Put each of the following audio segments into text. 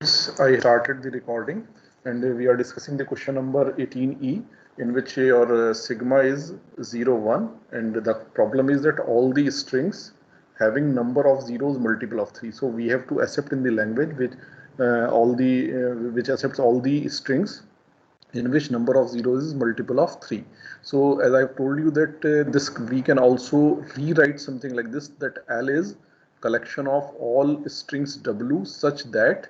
I started the recording and we are discussing the question number 18E in which your sigma is 0, 1 and the problem is that all the strings having number of zeros multiple of 3. So we have to accept in the language which which accepts all the strings in which number of zeros is multiple of 3. So as I've told you that this we can also rewrite something like this, that L is collection of all strings W such that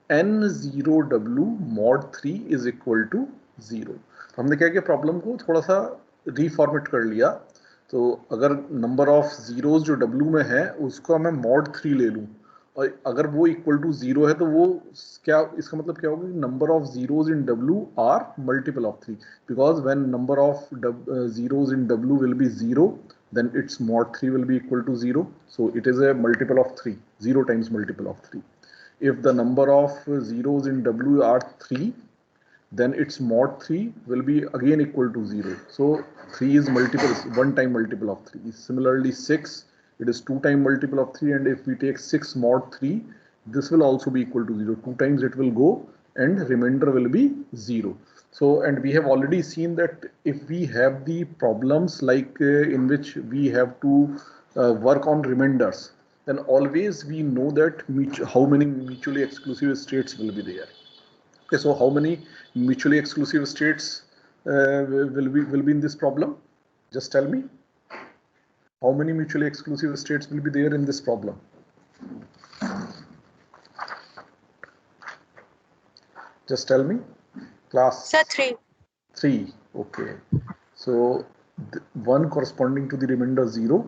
n0w mod 3 is equal to 0. तो हमने क्या किया, problem को थोड़ा सा reformat कर लिया. तो अगर नंबर ऑफ जीरोज जो W में है उसको मैं मॉड 3 ले लूँ और अगर वो इक्वल टू 0 है तो वो क्या, इसका मतलब क्या होगा, number of zeros in W are multiple of 3 because when number of zeros in W will be 0 then its mod 3 will be equal to 0. So it is a multiple of 3, 0 times multiple of 3. If the number of zeros in W are 3, then its mod 3 will be again equal to 0. So 3 is multiple, one time multiple of 3. Similarly 6, it is 2 time multiple of 3, and if we take 6 mod 3, this will also be equal to 0. 2 times it will go and remainder will be 0. So, and we have already seen that if we have the problems like in which we have to work on remainders, then always we know that how many mutually exclusive states will be there. Okay, so how many mutually exclusive states will be in this problem? Just tell me. How many mutually exclusive states will be there in this problem? Just tell me, class. Sir, 3. 3. Okay. So one corresponding to the remainder 0,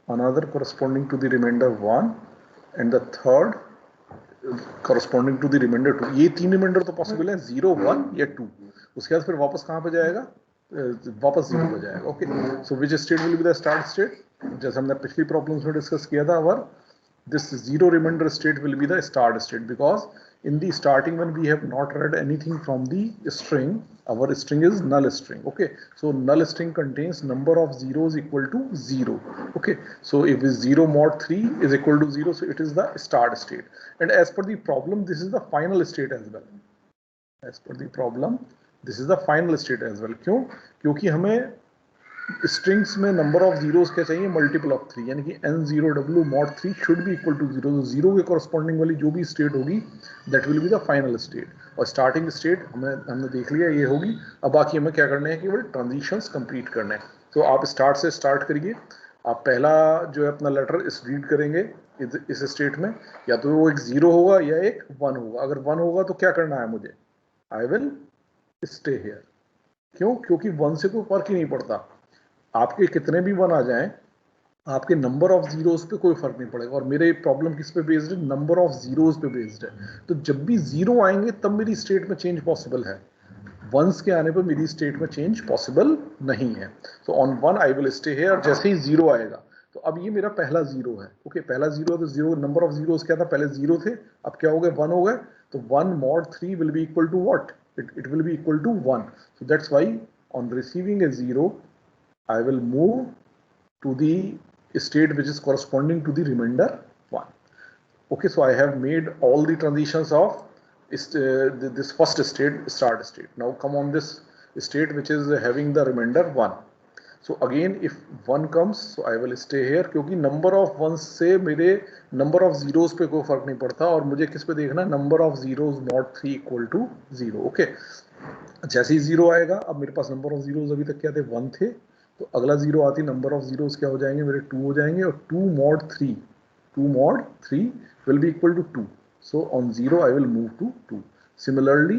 another corresponding to the remainder 1, and the third corresponding to the remainder 2. ये 3 reminder तो possible है, 0, 1 या 2. उसके बाद फिर वापस कहाँ पे जाएगा, वापस 0 पे जाएगा. Okay, so which state will be the start state, जैसे हमने पिछली प्रॉब्लम्स में डिस्कस किया था. अवर this 0 remainder state will be the start state, because in the starting when we have not read anything from the string, our string is null string. Okay, so null string contains number of zeros equal to 0. Okay, so if 0 mod 3 is equal to 0, so it is the start state, and as per the problem this is the final state as well. As per the problem this is the final state as well. क्यों? क्योंकि हमें strings में number of zeros क्या चाहिए, multiple of 3, यानी कि n0w mod 3 should be equal to 0. तो 0 के कॉरस्पॉन्डिंग वाली जो भी स्टेट होगी that will be the final state, और स्टार्टिंग स्टेट हमने देख लिया ये होगी. अब बाकी हमें क्या करना है, केवल ट्रांजिशंस कंप्लीट करना है. तो आप स्टार्ट से स्टार्ट करिए. आप पहला जो है अपना लेटर इस रीड करेंगे इस स्टेट में, या तो वो एक 0 होगा या एक 1 होगा. अगर 1 होगा तो क्या करना है मुझे, आई विल स्टे हियर. क्यों? क्योंकि 1 से कोई फर्क ही नहीं पड़ता, आपके कितने भी 1 आ जाएं, आपके नंबर ऑफ जीरोस पे कोई फर्क नहीं पड़ेगा. और मेरे प्रॉब्लम किस पे बेस्ड है, नंबर ऑफ जीरोस पे बेस्ड है. तो जब भी 0 आएंगे तब मेरी स्टेट में चेंज पॉसिबल है, वंस के आने पर मेरी स्टेट में चेंज पॉसिबल नहीं है. तो on 1 I will stay here. जैसे ही 0 आएगा, तो अब ये मेरा पहला 0 है. ओके, पहला 0 तो 0 नंबर ऑफ जीरोस क्या था, पहले 0 थे, अब क्या हो गए, 1 हो गए. तो 1 mod 3 will be equal to what, it will be equal to 1. So that's why on receiving a 0 I will move to the state which is corresponding to the remainder 1. Okay, so I have made all the transitions of this first state, start state. Now come on this state which is having the remainder 1. So again if 1 comes, so I will stay here, क्योंकि number of ones से मेरे number of zeros पे कोई फर्क नहीं पड़ता, और मुझे किस पे देखना, number of zeros mod 3 equal to 0. Okay, जैसे ही 0 आएगा, अब मेरे पास number of zeros अभी तक क्या थे, 1 थे, तो अगला 0 आती नंबर ऑफ जीरोस क्या हो जाएंगे मेरे, 2 हो जाएंगे, और 2 mod 3 will be equal to 2. So on 0 I will move to 2. Similarly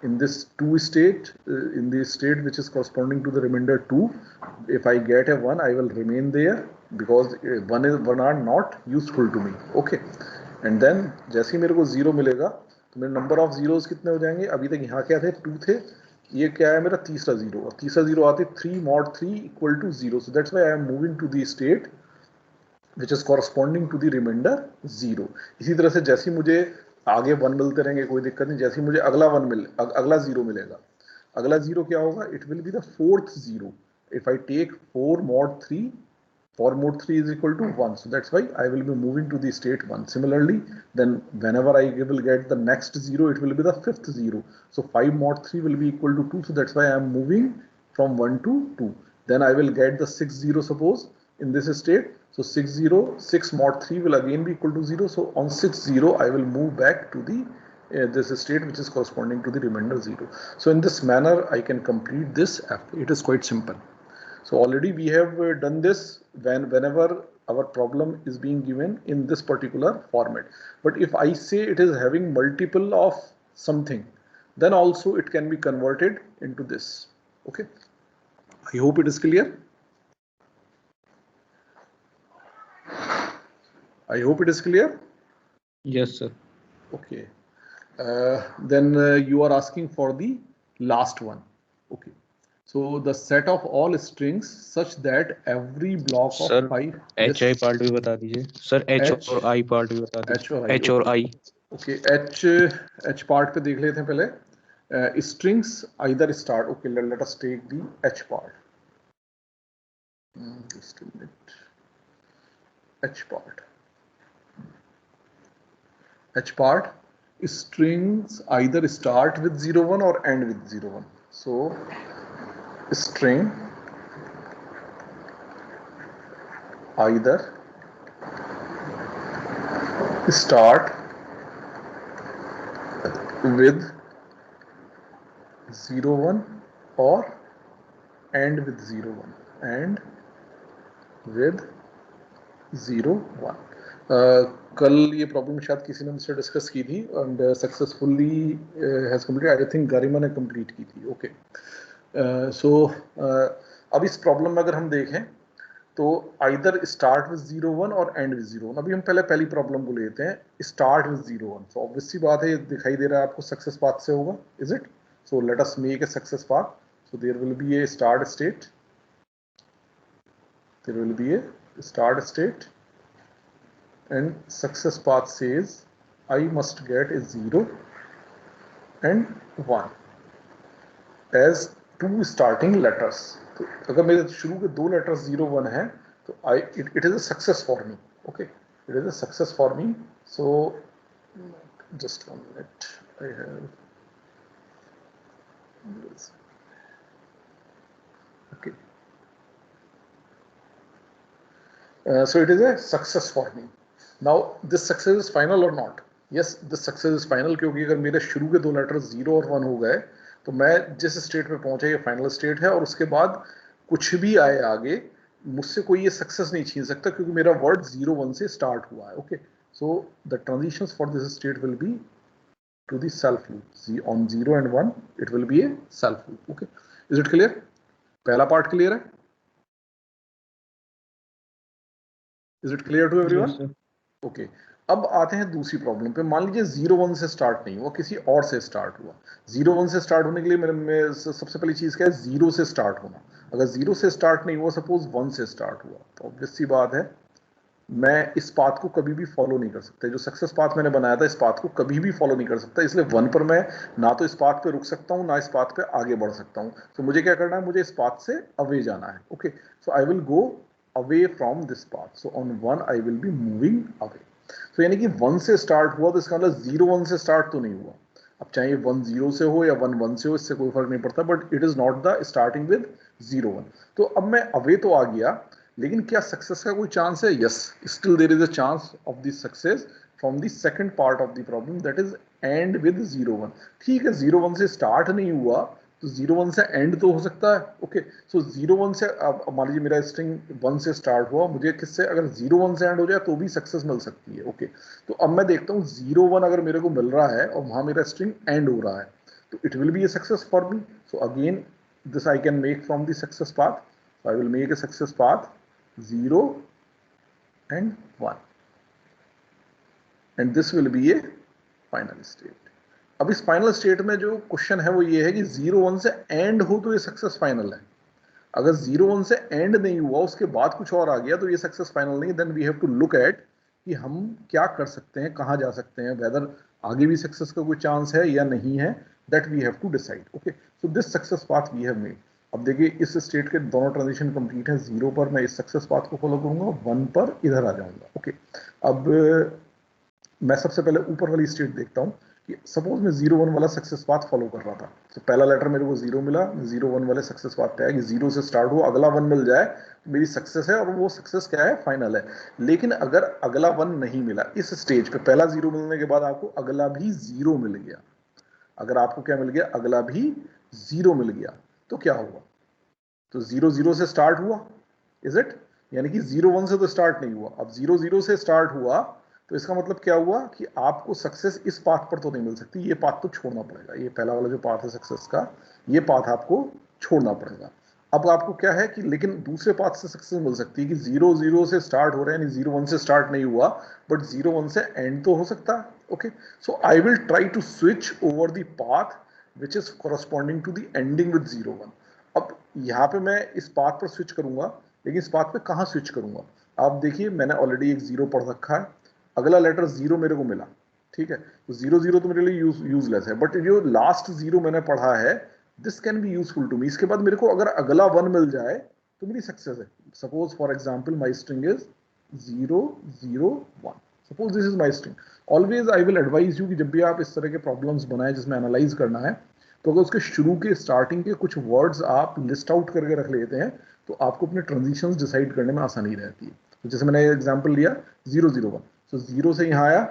in this 2 state, in the state which is corresponding to the remainder 2, if I get a 1 I will remain there, because 1 are not useful to me. Okay, and then जैसे ही मेरे को 0 मिलेगा तो मेरे number of zeros कितने हो जाएंगे, अभी तक यहाँ क्या थे, 2 थे, ये क्या है मेरा तीसरा 0, और तीसरा 0 आते 3 mod 3 equal to 0. So that's why I am moving to the state which is corresponding to the remainder 0. इसी तरह से जैसे मुझे आगे 1 मिलते रहेंगे कोई दिक्कत नहीं, जैसे मुझे अगला 0 मिलेगा, अगला 0 क्या होगा, it will be the 4th 0. If I take 4 mod 3 For mode 3 is equal to 1. So that's why I will be moving to the state 1. Similarly, then whenever I will get the next 0, it will be the fifth 0. So 5 mod 3 will be equal to 2. So that's why I am moving from 1 to 2. Then I will get the 6 0 suppose in this state. So 6 mod 3 will again be equal to 0. So on 6 0, I will move back to the this state which is corresponding to the remainder 0. So in this manner, I can complete this F. It is quite simple. So already we have done this whenever our problem is being given in this particular format. But if I say it is having multiple of something, then also it can be converted into this. Okay. I hope it is clear. I hope it is clear. Yes, sir. Okay. Then you are asking for the last one. Okay. So the set of all strings such that every block of sir 5. H I part भी बता दीजिए sir, H और आई part भी बता दीजिए, H और आई. Okay, H part पे देख लेते हैं पहले. Strings either start. Okay, let us take the H part. Just a minute. H part. H part. Strings either start with 0 1 or end with 0 1. So string either start with 0 1 or end with 0 1 and with 0 1. कल ये problem शायद किसी ने मुझसे discuss की थी and successfully has completed. I think Garima ने complete की थी. ओके. सो अब इस प्रॉब्लम में अगर हम देखें तो आइदर स्टार्ट विद 0 1 और एंड विद 0 1. अभी हम पहले पहली प्रॉब्लम को लेते हैं, स्टार्ट विद 0 1. सो ऑब्वियस सी बात है, दिखाई दे रहा है आपको सक्सेस पाथ से होगा. Is it? So let us make a success path. So there will be a start state. There will be a start state and success path says I must get a 0 and 1 as two starting letters. तो अगर मेरे शुरू के दो letters 0 1 है तो it is a success for me. Okay, it is a success for me. So just 1 minute. I have okay. So it is a success for me. Now this success is final or not? Yes, this success is final क्योंकि अगर मेरे शुरू के दो letter 0 और 1 हो गए तो मैं जिस स्टेट पे पहुंचा ये फाइनल स्टेट है और उसके बाद कुछ भी आए आगे मुझसे कोई ये सक्सेस नहीं छीन सकता क्योंकि मेरा वर्ड 0 1 से स्टार्ट हुआ है. Okay, so the transitions for this state will be to the self loop. On 0 and 1 it will be a self loop. Okay, is it clear? पहला पार्ट क्लियर है? Is it clear to everyone? Yes, okay. अब आते हैं दूसरी problem पे. मान लीजिए 0 1 से स्टार्ट नहीं हुआ, किसी और से स्टार्ट हुआ. 0 1 से स्टार्ट होने के लिए मेरे सबसे पहली चीज क्या है? 0 से स्टार्ट होना. अगर 0 से स्टार्ट नहीं हुआ, सपोज 1 से स्टार्ट हुआ, तो ऑब्वियस सी बात है मैं इस पाथ को कभी भी फॉलो नहीं कर सकता. जो सक्सेस पाथ मैंने बनाया था इस पाथ को कभी भी फॉलो नहीं कर सकता. इसलिए 1 पर मैं ना तो इस पाथ पे रुक सकता हूँ ना इस पाथ पे आगे बढ़ सकता हूँ. तो मुझे क्या करना है? मुझे इस पाथ से अवे जाना है. Okay, so I will go away from this path. So on 1 I will be moving away. So यानी कि 1 से स्टार्ट हुआ तो इसका मतलब 0 1 से स्टार्ट तो नहीं हुआ. अब चाहे 1 0 से हो या 1 1 से हो, इससे कोई फर्क नहीं पड़ता, but it is not the starting with 0 1. तो अब मैं अवे तो आ गया, लेकिन क्या सक्सेस का कोई चांस है? Yes, still there is a chance of the success from the second part of the problem, that is end with 0 1. ठीक है, 0 1 से स्टार्ट नहीं हुआ तो 0 1 से एंड तो हो सकता है. ओके, सो 0 1 से अब मान लीजिए मेरा स्ट्रिंग 1 से स्टार्ट हुआ, मुझे किससे अगर 0 1 से एंड हो जाए तो भी सक्सेस मिल सकती है. ओके, तो अब मैं देखता हूँ 0 1 अगर मेरे को मिल रहा है और वहां मेरा स्ट्रिंग एंड हो रहा है तो it will be a success for me. So again this I can make from the success path. I will make a success path 0 and 1 and this will be a final state. अब इस final state में जो question है वो ये है कि 0 1 से एंड हो तो ये सक्सेस फाइनल है. अगर 0 1 से एंड नहीं हुआ उसके बाद कुछ और आ गया तो ये सक्सेस फाइनल नहीं. Then we have to look at कि हम क्या कर सकते हैं, कहाँ जा सकते हैं, वेदर आगे भी सक्सेस का कोई चांस है या नहीं है, that we have to decide. Okay, so this success path we have made. अब देखिए इस स्टेट के दोनों ट्रांजिशन कंप्लीट है, 0 पर मैं इस सक्सेस पाथ को फॉलो करूंगा, 1 पर इधर आ जाऊंगा। ओके, अब मैं सबसे पहले ऊपर वाली स्टेट देखता हूँ कि सपोज मैं 0 1 वाला सक्सेस पाथ फॉलो कर रहा था, तो पहला लेटर मेरे को 0 मिला, 0 1 वाले सक्सेस पाथ पे आया कि 0 से स्टार्ट हुआ, अगला 1 मिल जाए तो मेरी सक्सेस है, और वो सक्सेस क्या है, फाइनल है। लेकिन अगर अगला 1 नहीं मिला इस स्टेज पे, पहला 0 मिलने के बाद आपको अगला भी 0 मिल गया, अगर आपको क्या मिल गया, अगला भी 0 मिल गया, तो क्या हुआ, तो 0 0 से स्टार्ट हुआ, इज इट, यानी कि 0 1 से तो स्टार्ट नहीं हुआ, अब 0 0 से स्टार्ट हुआ, तो इसका मतलब क्या हुआ कि आपको सक्सेस इस पाथ पर तो नहीं मिल सकती, ये पाथ तो छोड़ना पड़ेगा, ये पहला वाला जो पाथ है सक्सेस का, ये पाथ आपको छोड़ना पड़ेगा। अब आपको क्या है कि लेकिन दूसरे पाथ से सक्सेस मिल सकती है कि 0 0 से स्टार्ट हो रहे हैं, 0 1 से स्टार्ट नहीं हुआ, बट 0 1 से एंड तो हो सकता है। Okay, so I will try to switch over the path which is corresponding to the ending with 0 1। अब यहाँ पे मैं इस पाथ पर स्विच करूंगा, लेकिन इस पाथ पे कहाँ स्विच करूंगा, आप देखिए मैंने ऑलरेडी एक 0 पढ़ रखा है, अगला लेटर 0 मेरे को मिला, ठीक है, तो 0 0 तो मेरे लिए यूजलेस है, बट जो लास्ट 0 मैंने पढ़ा है, this can be useful to me. इसके बाद मेरे को अगर अगला 1 मिल जाए तो मेरी सक्सेस है। Suppose for example my string is 0 0 1, suppose this is my string. Always I will advise you कि जब भी आप इस तरह के प्रॉब्लम्स बनाए जिसमें एनालाइज करना है, तो अगर उसके शुरू के स्टार्टिंग के कुछ वर्ड्स आप लिस्ट आउट करके रख लेते हैं, तो आपको अपने ट्रांजिशंस डिसाइड करने में आसानी रहती है। तो जैसे मैंने एग्जांपल लिया 0 0 1, तो 0 से यहाँ आया,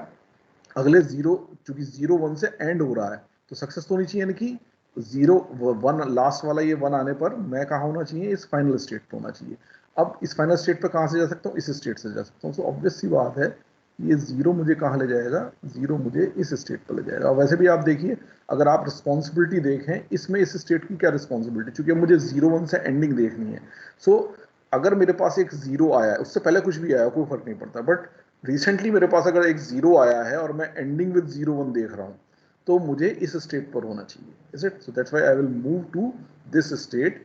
अगले 0, चूंकि 0 1 से एंड हो रहा है, तो सक्सेस तो होनी चाहिए, यानी कि 0 1 लास्ट वाला ये 1 आने पर मैं कहाँ होना चाहिए, इस फाइनल स्टेट पे होना चाहिए। अब इस फाइनल स्टेट पे कहाँ से जा सकता हूँ, इस स्टेट से जा सकता हूँ। तो ऑब्वियस सी बात है, ये 0 मुझे कहाँ ले जाएगा, 0 मुझे इस स्टेट पर ले जाएगा। वैसे भी आप देखिए, अगर आप रिस्पॉन्सिबिलिटी देखें, इसमें इस स्टेट की क्या रिस्पॉन्सिबिलिटी, चूंकि मुझे 0 1 से एंडिंग देखनी है। सो अगर मेरे पास एक 0 आया है, उससे पहले कुछ भी आया, कोई फर्क नहीं पड़ता, बट रिसेंटली मेरे पास अगर एक 0 आया है और मैं एंडिंग विद 0 1 देख रहा हूं, तो मुझे इस स्टेट पर होना चाहिए, is it. So that's why I will move to this state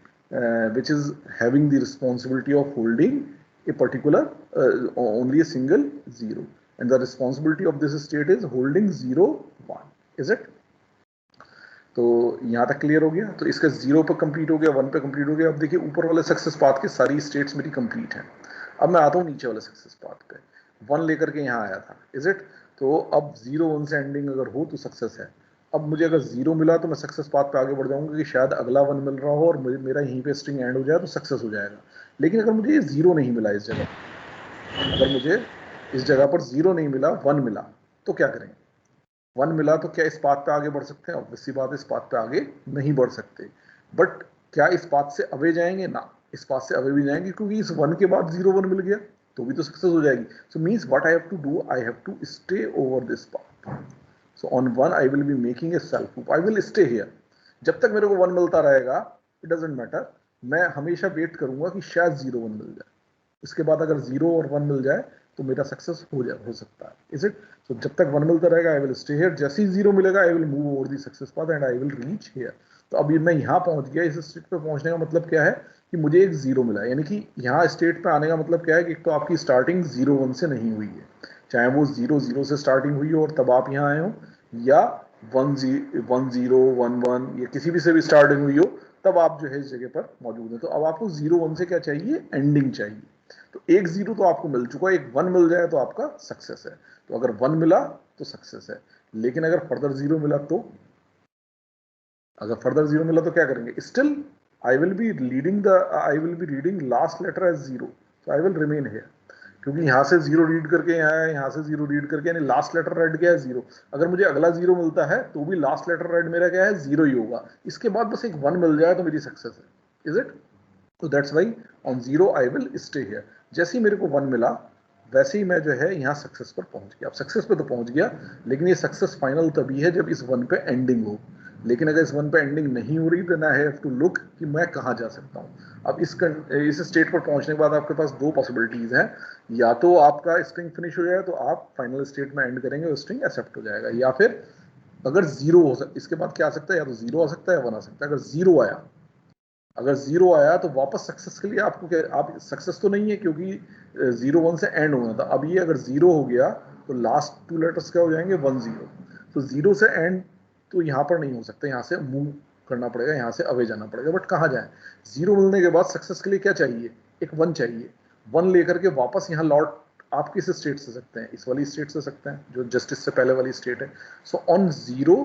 which is having the responsibility of holding a particular only a single 0, and the responsibility of this state is holding 0 1, is it। तो यहाँ तक clear हो गया, तो इसका 0 पर complete हो गया, 1 पे कंप्लीट हो गया। अब देखिए ऊपर वाले सक्सेस पाथ की सारी स्टेट्स मेरी कंप्लीट हैं। अब मैं आता हूँ नीचे वाले सक्सेस पाथ पे, 1 लेकर के यहाँ आया था, इज इट। तो अब 0 1 से एंडिंग अगर हो तो सक्सेस है। अब मुझे अगर 0 मिला तो मैं सक्सेस पाथ पे आगे बढ़ जाऊंगा कि शायद अगला 1 मिल रहा हो और मुझे मेरा यहीं पे स्ट्रिंग एंड हो जाए तो सक्सेस हो जाएगा। लेकिन अगर मुझे 0 नहीं मिला इस जगह, अगर मुझे इस जगह पर 0 नहीं मिला, 1 मिला, तो क्या करेंगे। 1 मिला तो क्या इस पाथ पे आगे बढ़ सकते हैं, ऑब्वियसली बात है इस पाथ पे आगे नहीं बढ़ सकते। बट क्या इस पाथ से अवे जाएंगे ना, इस पाथ से अवे भी जाएंगे, क्योंकि इस 1 के बाद 0 1 मिल गया तो भी तो सक्सेस हो जाएगी। So means what I have to do, I have to stay over this path. So on 1 I will be making a self loop, I will stay here. जब तक मेरे को 1 मिलता रहेगा, इट डजेंट मैटर, मैं हमेशा वेट करूंगा कि शायद 0 1 मिल जाए। इसके बाद अगर 0 और 1 मिल जाए तो मेरा सक्सेस हो सकता है, इज इट। सो जब तक 1 मिलता रहेगा आई विल स्टे हियर, जैसे ही 0 मिलेगा आई will move over the success path and I will reach here. तो अभी मैं यहाँ पहुंच गया, इस स्टेट पे पहुंचने का मतलब क्या है कि मुझे एक 0 मिला, यानी कि यहाँ स्टेट पे आने का मतलब क्या है कि एक तो आपकी स्टार्टिंग 0 1 से नहीं हुई है, चाहे वो 0 0 से स्टार्टिंग हुई हो और तब आप यहाँ आए हो, या 1 0 1 1 या किसी भी से भी स्टार्टिंग हुई हो, तब आप जो है इस जगह पर मौजूद है। तो अब आपको 0 1 से क्या चाहिए, एंडिंग चाहिए। तो एक 0 तो आपको मिल चुका है, एक 1 मिल जाए तो आपका सक्सेस है। तो अगर 1 मिला तो सक्सेस है, लेकिन अगर फर्दर 0 मिला तो, अगर फर्दर 0 मिला तो क्या करेंगे, still I will be reading last letter as 0, तो आई विल रिमेन हियर, क्योंकि यहाँ से 0 रीड करके यहाँ है, यहाँ से 0 रीड करके, यानी लास्ट लेटर रेड क्या है, 0। अगर मुझे अगला 0 मिलता है तो भी लास्ट लेटर रेड मेरा क्या है, 0 ही होगा। इसके बाद बस एक 1 मिल जाए तो मेरी सक्सेस है, इज इट। तो that's why on 0 I will stay here. जैसे ही मेरे को 1 मिला, वैसे ही मैं जो है यहाँ सक्सेस पर पहुंच गया। अब सक्सेस पे तो पहुंच गया, लेकिन ये सक्सेस फाइनल तभी है जब इस 1 पे एंडिंग हो। लेकिन अगर इस 1 पे एंडिंग नहीं हो रही, then I have to look कि मैं कहाँ जा सकता हूँ। अब इस स्टेट पर पहुंचने के बाद आपके पास दो पॉसिबिलिटीज हैं, या तो आपका स्ट्रिंग फिनिश हो जाए तो आप फाइनल स्टेट में एंड करेंगे, वो स्ट्रिंग एक्सेप्ट हो जाएगा, या फिर अगर 0 हो सकता, इसके बाद क्या आ सकता है, या तो 0 आ सकता है, 1 आ सकता है। अगर 0 आया, अगर 0 आया तो वापस सक्सेस के लिए आपको क्या, आप सक्सेस तो नहीं है क्योंकि 0 1 से एंड होना था। अब ये अगर 0 हो गया तो लास्ट 2 लेटर्स क्या हो जाएंगे, 1 0। तो 0 से एंड तो यहाँ पर नहीं हो सकता, यहाँ से मूव करना पड़ेगा, यहाँ से अवे जाना पड़ेगा, बट कहाँ जाए? 0 मिलने के बाद सक्सेस के लिए क्या चाहिए? एक 1 चाहिए। 1 लेकर के वापस यहाँ लौट आप किस स्टेट से सकते हैं? इस वाली स्टेट से सकते हैं जो जस्टिस से पहले वाली स्टेट है। So on 0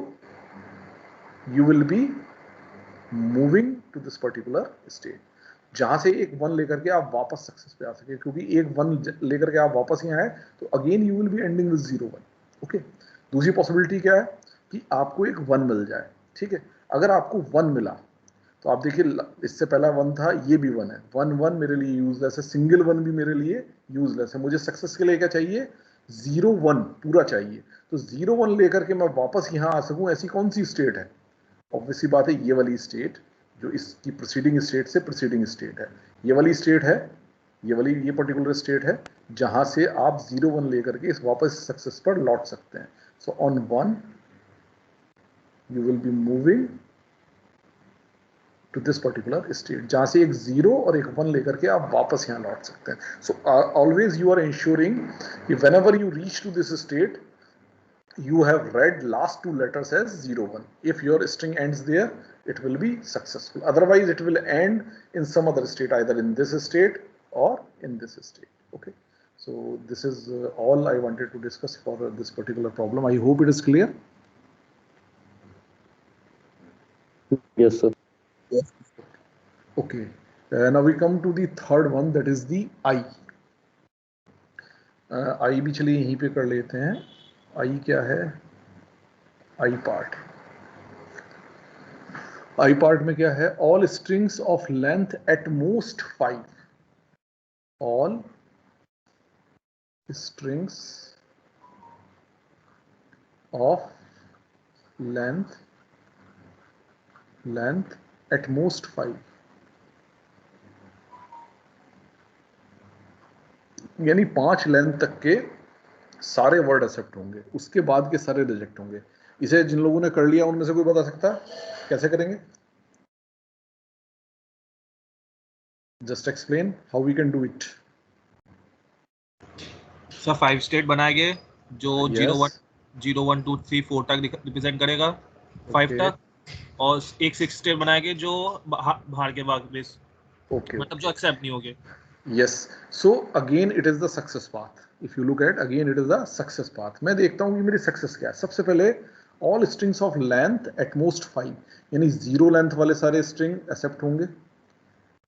you will be moving to this particular state, जहां से एक 1 लेकर के आप वापस सक्सेस पे आ सके, क्योंकि एक 1 लेकर के आप वापस यहाँ आए तो again you will be ending with 0 1। Okay, दूसरी पॉसिबिलिटी क्या है कि आपको एक 1 मिल जाए। ठीक है, अगर आपको 1 मिला तो आप देखिए इससे पहला 1 था, ये भी 1 है। 1 1 मेरे लिए यूजलेस है, सिंगल 1 भी मेरे लिए यूजलेस है। मुझे सक्सेस के लिए क्या चाहिए? 0 1 पूरा चाहिए। तो 0 1 लेकर के मैं वापस यहाँ आ सकूं, ऐसी कौन सी स्टेट है? ऑब्वियसली बात है, ये वाली स्टेट जो इसकी प्रीसीडिंग स्टेट से प्रीसीडिंग स्टेट है, ये वाली स्टेट है, ये पर्टिकुलर स्टेट है जहां से आप 0 1 लेकर के इस वापस सक्सेस पर लौट सकते हैं। So on 1 you will be moving to this particular state, जहां से एक 0 और एक 1 लेकर के आप वापस यहां लौट सकते हैं। So always you are ensuring कि whenever you reach to this state you have read last 2 letters as 0 1. If your string ends there, it will be successful. Otherwise it will end in some other state, either in this state or in this state. Okay, so this is all I wanted to discuss for this particular problem. I hope it is clear. Yes, sir. Yes. Okay, now we come to the third one, that is the I. I भी चलिए यहीं पे कर लेते हैं। I क्या है? I part. I part में क्या है? All strings of length at most 5. All strings of length at most 5, यानी 5 लेंथ तक के सारे वर्ड एक्सेप्ट होंगे, उसके बाद के सारे रिजेक्ट होंगे। इसे जिन लोगों ने कर लिया उनमें से कोई बता सकता है कैसे करेंगे? Just explain how we can do it. Sir 5 state बनाएंगे जो 0 1 2 3 4 तक रिप्रेजेंट करेगा, 5 तक, और एक 6 स्टेट बनाएंगे जो बाहर के भाग में, मतलब जो एक्सेप्ट नहीं होंगे। Yes, so again it is the success path. If you look at, again it is the success path. मैं देखता हूँ कि मेरी सक्सेस क्या है। सबसे पहले all strings of length at most 5, यानी 0 लेंथ वाले सारे स्ट्रिंग एक्सेप्ट होंगे।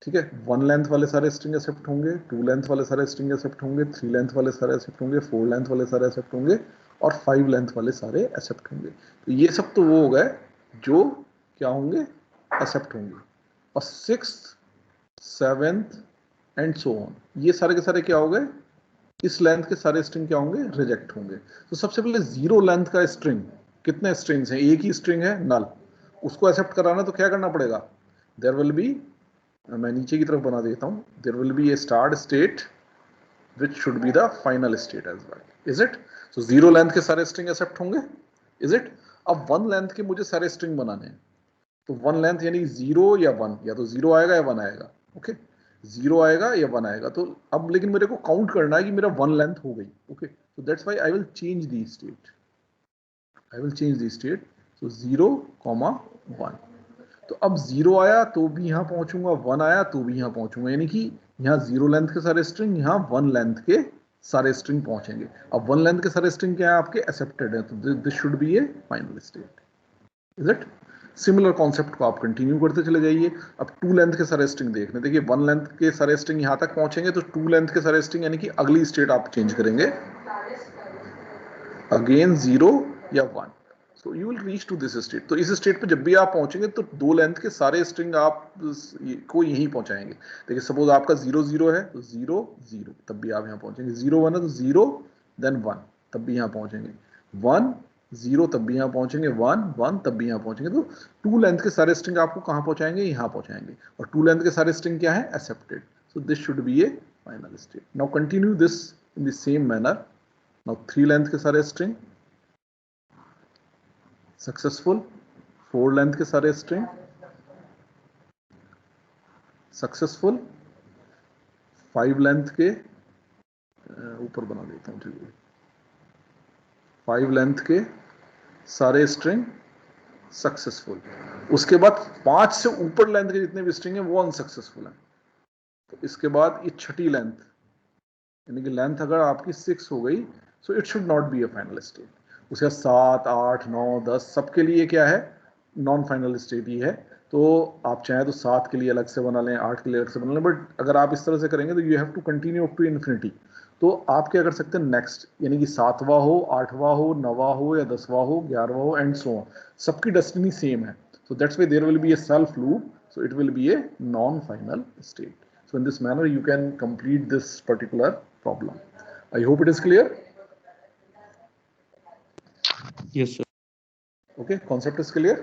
ठीक है, 1 लेंथ वाले सारे स्ट्रिंग एक्सेप्ट होंगे, 2 लेंथ वाले सारे स्ट्रिंग एक्सेप्ट होंगे, 3 लेंथ वाले सारे एक्सेप्ट होंगे, 4 लेंथ वाले सारे एक्सेप्ट होंगे और 5 लेंथ वाले सारे एक्सेप्ट होंगे। तो ये सब तो वो हो गए जो क्या होंगे? एक्सेप्ट होंगे। और 6th 7th and so on, ये सारे के सारे क्या हो गए? इस लेंथ के सारे स्ट्रिंग क्या होंगे? रिजेक्ट होंगे। तो सबसे पहले 0 लेंथ का स्ट्रिंग, कितने स्ट्रिंग्स हैं? एक ही स्ट्रिंग है, नल, उसको एक्सेप्ट कराना तो क्या करना पड़ेगा? देयर विल बी, मैं नीचे की तरफ बना देता हूं, there will be a start state which should be the final state as well. Is it? So 0 length के सारे स्ट्रिंग एक्सेप्ट होंगे। Is it? अब 1 लेंथ के मुझे सारे स्ट्रिंग बनाने हैं, तो 1 लेंथ यानी 0 या 1, या तो 0 आएगा या 1 आएगा। ओके, 0 आएगा या 1 आएगा। तो अब लेकिन मेरे को काउंट करना है कि मेरा 1 लेंथ हो गई। Okay, so that's why I will change the state. I will change the state. So 0, 1. तो अब 0 आया तो भी यहाँ पहुंचूंगा, 1 आया तो भी यहाँ पहुंचूंगा, यानी कि यहाँ 0 लेंथ के सारे स्ट्रिंग, यहाँ 1 लेंथ के सारे स्ट्रिंग पहुंचेंगे। अब 1 लेंथ के सारे स्ट्रिंग क्या है? आपके एक्सेप्टेड है, तो this should be a final state. Is it? Similar concept को आप कंटिन्यू करते चले जाइए। अब 2 लेंथ के सारे स्ट्रिंग देखने, देखिए 1 लेंथ के सारे स्ट्रिंग यहाँ तक पहुंचेंगे, तो 2 लेंथ के सारे स्ट्रिंग यानी कि अगली स्टेट आप चेंज करेंगे, अगेन 0 या 1। So you will reach to this state. तो इस स्टेट पे जब भी आप पहुंचेंगे तो 2 लेंथ के सारे स्ट्रिंग आप को यहीं पहुंचाएंगे। देखिए सपोज आपका 0 0 है तो 0 0, तब भी आप यहाँ पहुंचेंगे। 0 1 है तो 0 देन 1, तब भी यहाँ पहुंचेंगे। 1 0, तब भी यहाँ पहुंचेंगे। 1 1, तब भी यहाँ पहुंचेंगे। तो 2 लेंथ के सारे स्ट्रिंग आपको कहाँ पहुंचाएंगे? यहाँ पहुंचाएंगे। और 2 लेंथ के सारे स्ट्रिंग क्या है? Accepted. So this should be a final state. Now continue this in the same manner. Now 3 length के सारे स्ट्रिंग सक्सेसफुल, 4 लेंथ के सारे स्ट्रिंग सक्सेसफुल, 5 लेंथ के ऊपर बना देता हूं, चलिए 5 लेंथ के सारे स्ट्रिंग सक्सेसफुल। उसके बाद 5 से ऊपर लेंथ के जितने भी स्ट्रिंग है वो अनसक्सेसफुल है। तो इसके बाद ये छठी लेंथ, यानी कि लेंथ अगर आपकी 6 हो गई, so it should not be a final state. उसके बाद 7, 8, 9, 10 सबके लिए क्या है, नॉन फाइनल स्टेट ही है। तो आप चाहें तो 7 के लिए अलग से बना लें, 8 के लिए अलग से बना लें, बट अगर आप इस तरह से करेंगे तो you have to continue up to infinity. तो आप क्या कर सकते हैं नेक्स्ट, यानी कि 7वां हो, 8वां हो, 9वां हो या 10वां हो, 11वां हो एंड सो ऑन, सबकी डेस्टिनी सेम है। So that's why there will be a self loop, so it will be a non-final state. So in this manner you can complete this particular problem. I hope it is clear. Yes sir. Okay, concept is clear.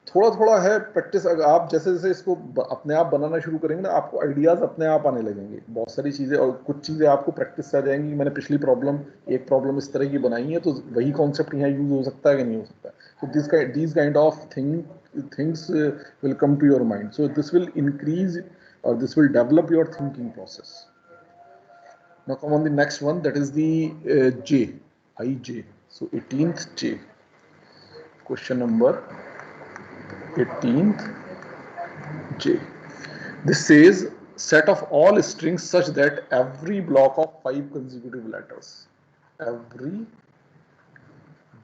थोड़ा थोड़ा है practice, अगर आप जैसे जैसे इसको अपने आप बनाना शुरू करेंगे ना, आपको आइडियाज अपने आप आने लगेंगे, बहुत सारी चीजें, और कुछ चीजें आपको प्रैक्टिस से आ जाएंगी। मैंने पिछली प्रॉब्लम, एक प्रॉब्लम इस तरह की बनाई है, तो वही कॉन्सेप्ट यहाँ यूज हो सकता है कि नहीं हो सकता। तो this kind of things will come to your mind, so this will increase और this will develop your thinking process. Now come on the next one, that is the J, IJ. So 18th J, question number 18th J. This says set of all strings such that every block of 5 consecutive letters, every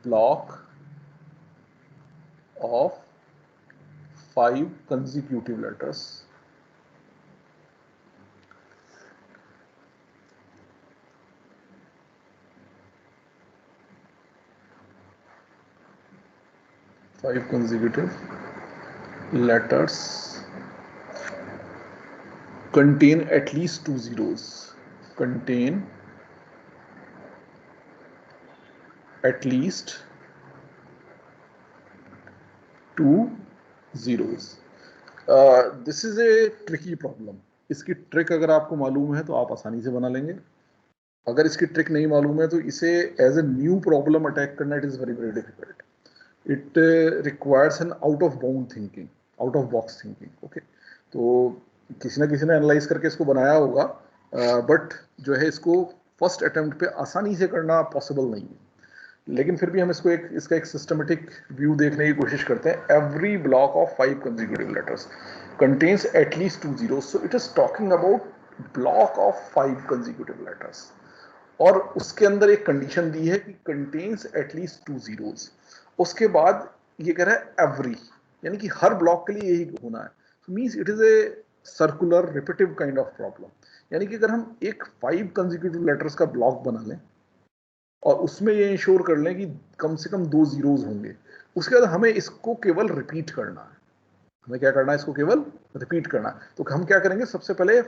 block of 5 consecutive letters contain at least 2 zeros, contain at least 2 zeros. This is a tricky problem. इसकी trick अगर आपको मालूम है तो आप आसानी से बना लेंगे। अगर इसकी ट्रिक नहीं मालूम है तो इसे as a new problem attack करना it is very very difficult. It requires an out of bound thinking, out of box thinking. Okay, तो किसी ना किसी ने एनालाइज करके इसको बनाया होगा, बट जो है इसको फर्स्ट अटेम्प्ट पे आसानी से करना पॉसिबल नहीं है। लेकिन फिर भी हम इसको इसका एक सिस्टमेटिक व्यू देखने की कोशिश करते हैं। Every block of 5 consecutive letters contains at least 2 zeros, so it is talking about block of 5 consecutive letters, और उसके अंदर एक कंडीशन दी है कि कंटेन्स एटलीस्ट 2 zeros। उसके बाद ये कह रहा है एवरी, यानी कि हर ब्लॉक के लिए यही होना है। so means it is a circular repetitive kind of problem, यानी कि अगर हम एक 5 कंसेक्यूटिव लेटर्स का ब्लॉक बना लें और उसमें ये इंश्योर कर लें कि कम से कम 2 zeros होंगे, उसके बाद हमें इसको केवल रिपीट करना है। हमें क्या करना है, इसको केवल रिपीट करना है। तो हम क्या करेंगे, सबसे पहले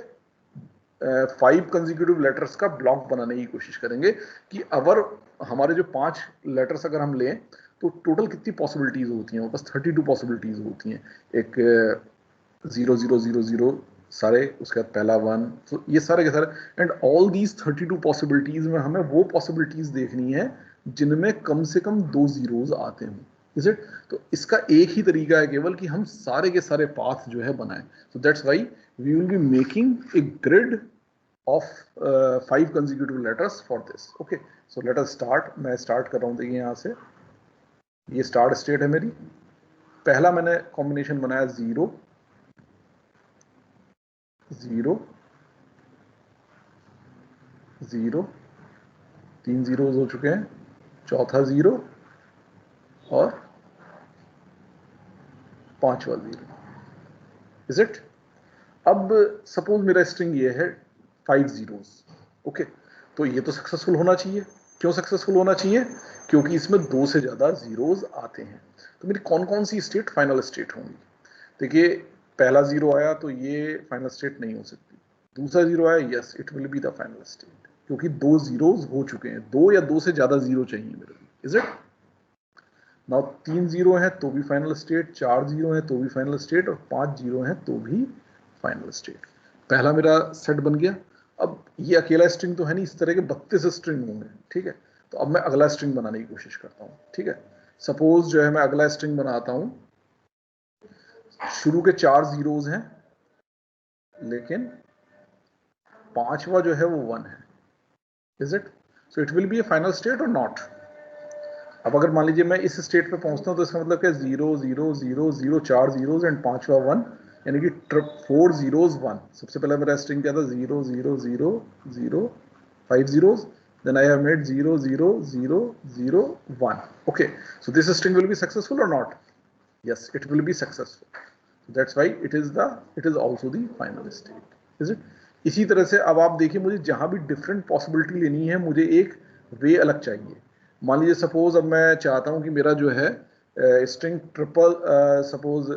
5 कंसेक्यूटिव लेटर्स का ब्लॉक बनाने की कोशिश करेंगे कि अगर हमारे जो 5 लेटर्स अगर हम लें तो टोटल कितनी पॉसिबिलिटीज होती हैं, बस 32 पॉसिबिलिटीज होती हैं। एक 0 0 0 0 सारे, उसके बाद पहला 1, तो ये सारे के सारे, एंड ऑल दीज 32 पॉसिबिलिटीज में हमें वो पॉसिबिलिटीज देखनी है जिनमें कम से कम 2 zeros आते हैं। Is it? तो इसका एक ही तरीका है केवल कि हम सारे के सारे पाथ जो है बनाएं। So that's why we will be making a grid of 5 consecutive letters for this. Okay, so let us start. मैं स्टार्ट कर रहा हूँ, देखिए यहाँ से ये स्टार्ट स्टेट है मेरी। पहला मैंने कॉम्बिनेशन बनाया 0 0 0, 3 zeros हो चुके हैं, चौथा 0 और पांचवा 0। Is it? अब सपोज मेरा स्ट्रिंग ये है 5 zeros। ओके, तो ये तो सक्सेसफुल होना चाहिए। क्यों सक्सेसफुल होना चाहिए? क्योंकि इसमें 2 से ज्यादा zeros आते हैं। तो मेरी कौन कौन सी स्टेट फाइनल स्टेट होंगी? देखिए, पहला 0 आया तो ये फाइनल स्टेट नहीं हो सकती। दूसरा 0 आया, yes it will be the final state, क्योंकि 2 zeros हो चुके हैं। 2 या 2 से ज्यादा 0 चाहिए मेरे को। Is it? नाउ 3 0 है तो भी फाइनल स्टेट, 4 0 है तो भी फाइनल स्टेट, और 5 0 है तो भी फाइनल स्टेट। पहला मेरा सेट बन गया। अब ये अकेला स्ट्रिंग तो है नहीं, इस तरह के 32 स्ट्रिंग होंगे। ठीक है, तो अब मैं अगला स्ट्रिंग बनाने की कोशिश करता हूँ। ठीक है, सपोज जो है मैं अगला स्ट्रिंग बनाता हूँ, शुरू के 4 zeros हैं लेकिन पांचवा जो है वो 1 है। Is it? So it will be a final state और नॉट? अब अगर मान लीजिए मैं इस स्टेट पे पहुंचता हूँ तो इसका मतलब क्या, 0 0 0 0 4 जीरोज एंड 5वां 1, यानी कि 4 zeros 1. सबसे पहले मेरा स्ट्रिंग क्या था, 0 0 0 0 5 zeros, then I have made 0 0 0 0 1. Okay, so this string will be successful or not? Yes, it will be successful. That's why it is also the final state, is it? इसी तरह से अब आप देखिए, मुझे जहां भी डिफरेंट पॉसिबिलिटी लेनी है, मुझे एक वे अलग चाहिए. मान लीजिए सपोज अब मैं चाहता हूं कि मेरा जो है स्ट्रिंग ट्रिपल, सपोज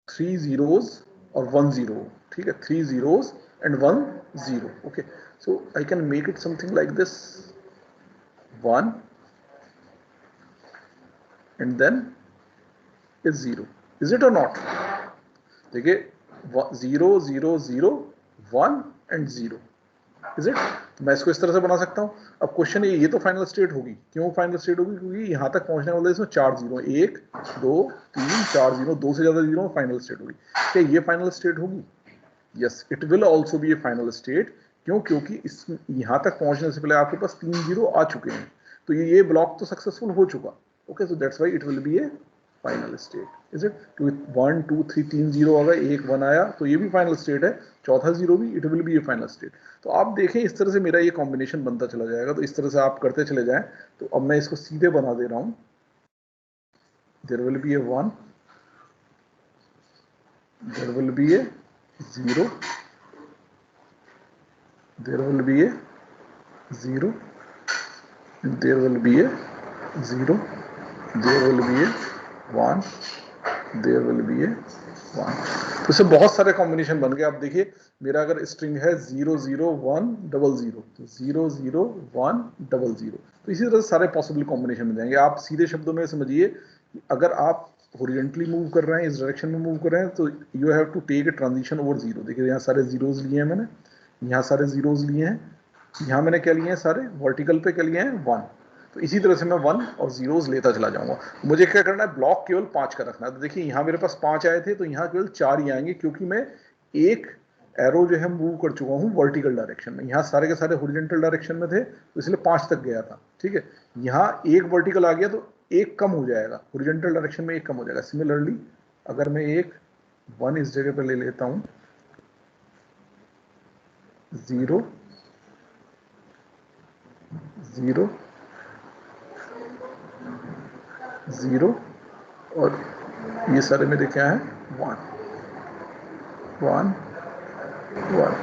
3 zeros और 1 0, ठीक है, 3 zeros and 1 0. Okay, so I can make it something like this, 1 and then is 0, is it or not? देखिए 0 0 0 1 and 0, इज इट? मैं इसको इस तरह से बना सकता हूँ. अब क्वेश्चन ये तो फाइनल स्टेट होगी. क्यों फाइनल स्टेट होगी? क्योंकि यहां तक पहुंचने वाले इसमें 4 जीरो, 1 2 3 4 जीरो, 2 से ज्यादा जीरो फाइनल स्टेट होगी. क्या ये फाइनल स्टेट होगी? Yes, it will also be a final state. क्यों? क्योंकि इस यहां तक पहुंचने से पहले आपके पास 3 जीरो आ चुके हैं, तो ये ब्लॉक तो सक्सेसफुल हो चुका. Okay, so that's why it will be a final state, is it? 1 2 3 3 zero आ गए, 1 1 आया, तो ये भी फाइनल स्टेट है. चौथा जीरो भी, it will be a final state. तो आप देखें इस तरह से मेरा ये कॉम्बिनेशन बनता चला जाएगा. तो इस तरह से आप करते चले जाएं. तो अब मैं इसको सीधे बना दे रहा हूं. There will be a 1, there will be a 0, there will be a 0, and there will be a 0, there will be a 1, there will be a 1. तो इससे बहुत सारे कॉम्बिनेशन बन गए. आप देखिए मेरा अगर स्ट्रिंग है 0 0 1 0 0, तो 0 0 1 0 0, तो इसी तरह सारे पॉसिबल कॉम्बिनेशन बन जाएंगे. आप सीधे शब्दों में समझिए, अगर आप हॉरिजॉन्टली मूव कर रहे हैं, इस डायरेक्शन में मूव कर रहे हैं, तो you have to take a transition over 0. देखिए यहाँ सारे जीरोज लिए हैं मैंने, यहाँ सारे जीरोज लिए हैं, यहाँ मैंने क्या लिए हैं, सारे वर्टिकल पे क्या लिए हैं, 1. तो इसी तरह से मैं 1 और जीरोज लेता चला जाऊंगा. मुझे क्या करना है, ब्लॉक केवल 5 का रखना है. तो देखिए यहाँ मेरे पास 5 आए थे, तो यहाँ केवल 4 ही आएंगे, क्योंकि मैं एक एरो जो है मूव कर चुका हूँ वर्टिकल डायरेक्शन में. यहाँ सारे के सारे हॉरिजॉन्टल डायरेक्शन में थे, तो इसलिए 5 तक गया था. ठीक है, यहाँ एक वर्टिकल आ गया, तो एक कम हो जाएगा, हॉरिजॉन्टल डायरेक्शन में एक कम हो जाएगा. सिमिलरली अगर मैं एक 1 इस जगह पे ले लेता हूँ, 0 0 0, और ये सारे मेरे क्या है, 1 1 1.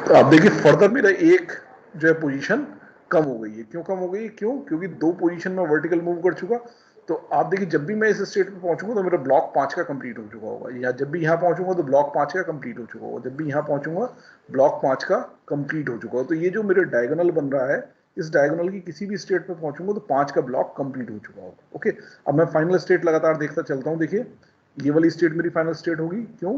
तो आप देखिए फर्दर मेरा एक जो है पोजीशन कम हो गई है. क्यों कम हो गई है? क्यों? क्योंकि 2 पोजीशन में वर्टिकल मूव कर चुका. तो आप देखिए जब भी मैं इस स्टेट पे पहुंचूंगा तो मेरा ब्लॉक 5 का कंप्लीट हो चुका होगा. या जब भी यहाँ पहुंचूंगा तो ब्लॉक 5 का कंप्लीट हो चुका होगा. जब भी यहाँ पहुंचूंगा ब्लॉक 5 का कंप्लीट हो चुका होगा. तो ये जो मेरे डायगोनल बन रहा है, इस डायगोनल की किसी भी स्टेट पे पहुंचूंगा तो 5 का ब्लॉक कंप्लीट हो चुका होगा. ओके, अब मैं फाइनल स्टेट लगातार देखता चलता हूँ. देखिए ये वाली स्टेट मेरी फाइनल स्टेट होगी. क्यों?